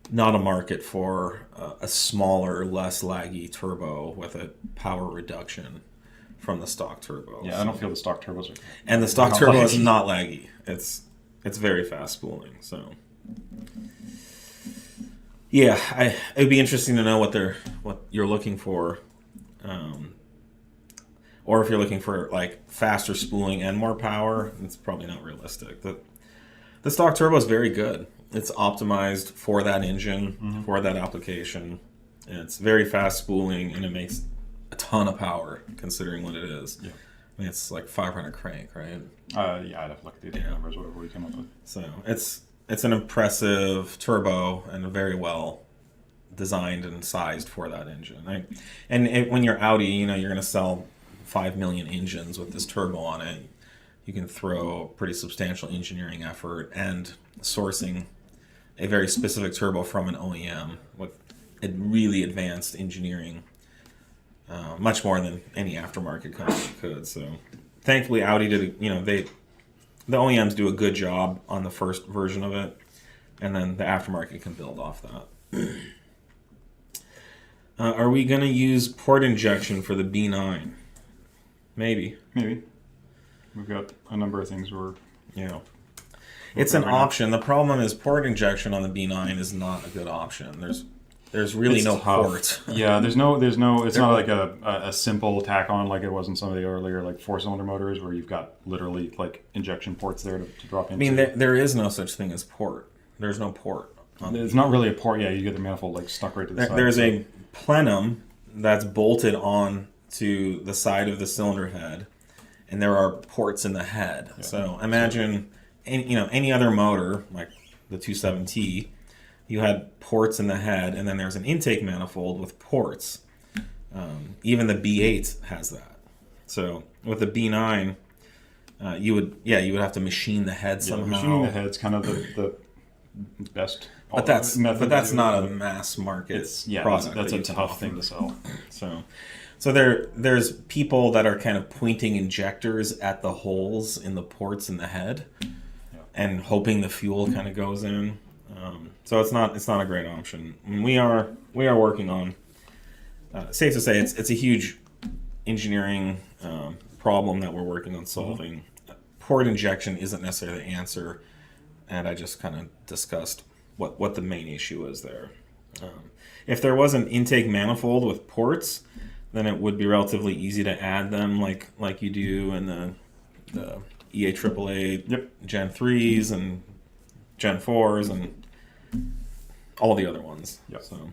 not a market for a smaller, less laggy turbo with a power reduction from the stock turbo. Yeah, I don't feel the stock turbos are. And the stock turbo is not laggy. It's very fast spooling. So yeah, it'd be interesting to know what you're looking for, or if you're looking for like faster spooling and more power. It's probably not realistic. The stock turbo is very good. It's optimized for that engine, for that application. And it's very fast spooling, and it makes a ton of power considering what it is. Yeah. I mean, it's like 500 crank, right? Yeah, I'd have to look at the numbers, whatever we come up with. So it's an impressive turbo and very well designed and sized for that engine. When you're Audi, you're going to sell 5 million engines with this turbo on it. You can throw a pretty substantial engineering effort and sourcing a very specific turbo from an OEM with a really advanced engineering, much more than any aftermarket company could. So thankfully Audi did, the OEMs do a good job on the first version of it, and then the aftermarket can build off that. Are we going to use port injection for the B9? Maybe. We've got a number of things it's an option. The problem is port injection on the B9 is not a good option. There's really no port. Yeah, there's no. It's not like a simple tack on like it was in some of the earlier like 4-cylinder motors where you've got literally like injection ports there to drop into. I mean, there is no such thing as port. There's no port. It's not really a port. Yeah, you get the manifold like stuck right to the side. There's a plenum that's bolted on to the side of the cylinder head, and there are ports in the head. Yeah. So imagine, any other motor like the 27T. You had ports in the head, and then there's an intake manifold with ports. Even the B8 has that. So with the B9, you would have to machine the head somehow. Machining the head's kind of the best. But that's not a mass market product. That's a tough thing to sell. So there's people that are kind of pointing injectors at the holes in the ports in the head, and hoping the fuel kind of goes in. So it's not a great option. I mean, we are working on. Safe to say, it's a huge engineering problem that we're working on solving. Port injection isn't necessarily the answer. and I just kind of discussed what the main issue is there. If there was an intake manifold with ports, then it would be relatively easy to add them like you do in the EA888 Gen 3s and Gen 4s and all the other ones. Yep. So,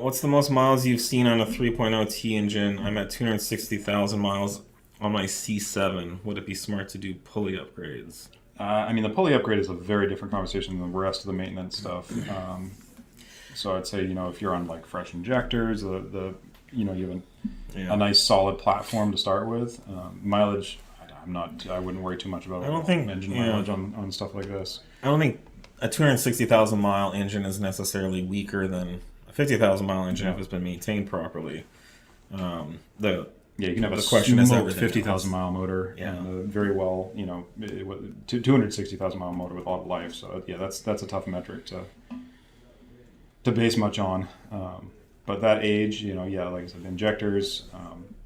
what's the most miles you've seen on a 3.0 T engine? I'm at 260,000 miles on my C7. Would it be smart to do pulley upgrades? I mean, the pulley upgrade is a very different conversation than the rest of the maintenance stuff. So I'd say, if you're on like fresh injectors, you have a nice solid platform to start with. Mileage, I wouldn't worry too much about. I don't think engine mileage on stuff like this. I don't think a 260,000 mile engine is necessarily weaker than a 50,000 mile engine if it's been maintained properly. You can have a question is smoked 50,000 mile motor, Yeah. and a very well, 260,000 mile motor with a lot of life. So that's a tough metric to base much on. But that age, like I said, injectors,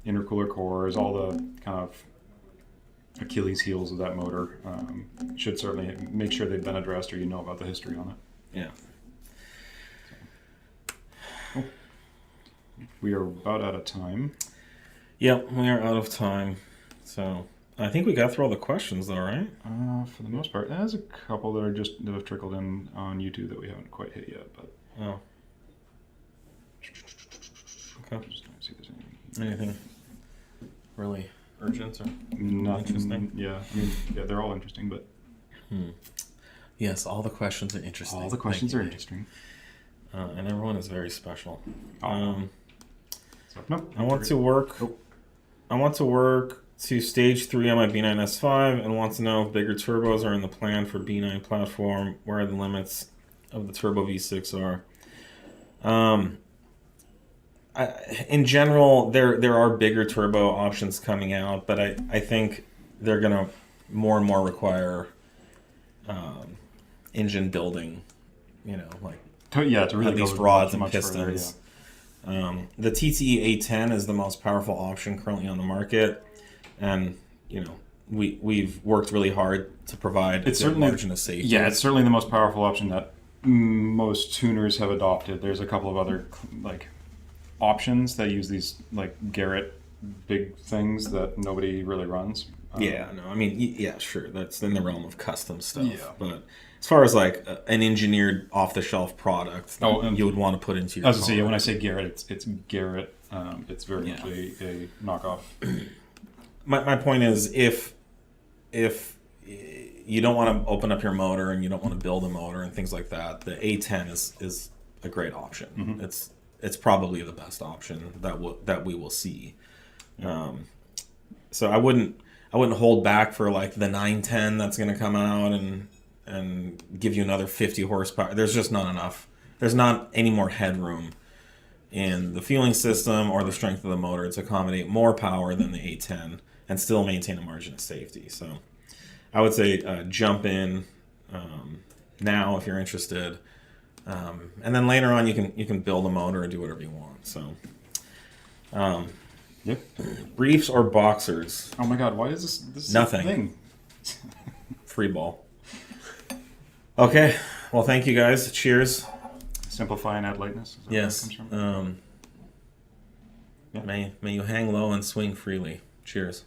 intercooler cores, all the kind of Achilles heels of that motor should certainly make sure they've been addressed, or about the history on it. Yeah. So, we are about out of time. Yep, we are out of time. So I think we got through all the questions, though, right? For the most part, there's a couple that have trickled in on YouTube that we haven't quite hit yet. But okay. Just trying to see if there's anything. Anything really urgent or Nothing. interesting? Yeah, they're all interesting, but Yes, all the questions are interesting. all the questions are interesting. And everyone is very special. So, no, I want to work. I want to work to stage 3 on my B9 S5 and want to know if bigger turbos are in the plan for B9 platform. Where the limits of the turbo V6 are. In general, there are bigger turbo options coming out, but I think they're gonna more and more require engine building. to really at least go rods and much further, pistons. The TTE810 is the most powerful option currently on the market, and we've worked really hard to provide a good margin of safety. Yeah, it's certainly the most powerful option that most tuners have adopted. There's a couple of other options that use these Garrett big things that nobody really runs. Sure, that's in the realm of custom stuff. Yeah. But as far as an engineered off-the-shelf product that you would want to put into your car. When I say Garrett, it's Garrett. It's very much a knockoff. My point is, if you don't want to open up your motor and you don't want to build a motor and things like that, the A10 is a great option. Mm-hmm. It's probably the best option that we will see. So I wouldn't hold back for the 910 that's going to come out and give you another 50 horsepower. There's just not enough. There's not any more headroom in the fueling system or the strength of the motor to accommodate more power than the A10 and still maintain a margin of safety. So I would say jump in now if you're interested, and then later on you can build a motor and do whatever you want. So briefs or boxers? Oh my God! Why is this Nothing. thing? Free ball. Okay. Well, thank you guys. Cheers. Simplify and add lightness. Is that Yes. where it comes from? May you hang low and swing freely. Cheers.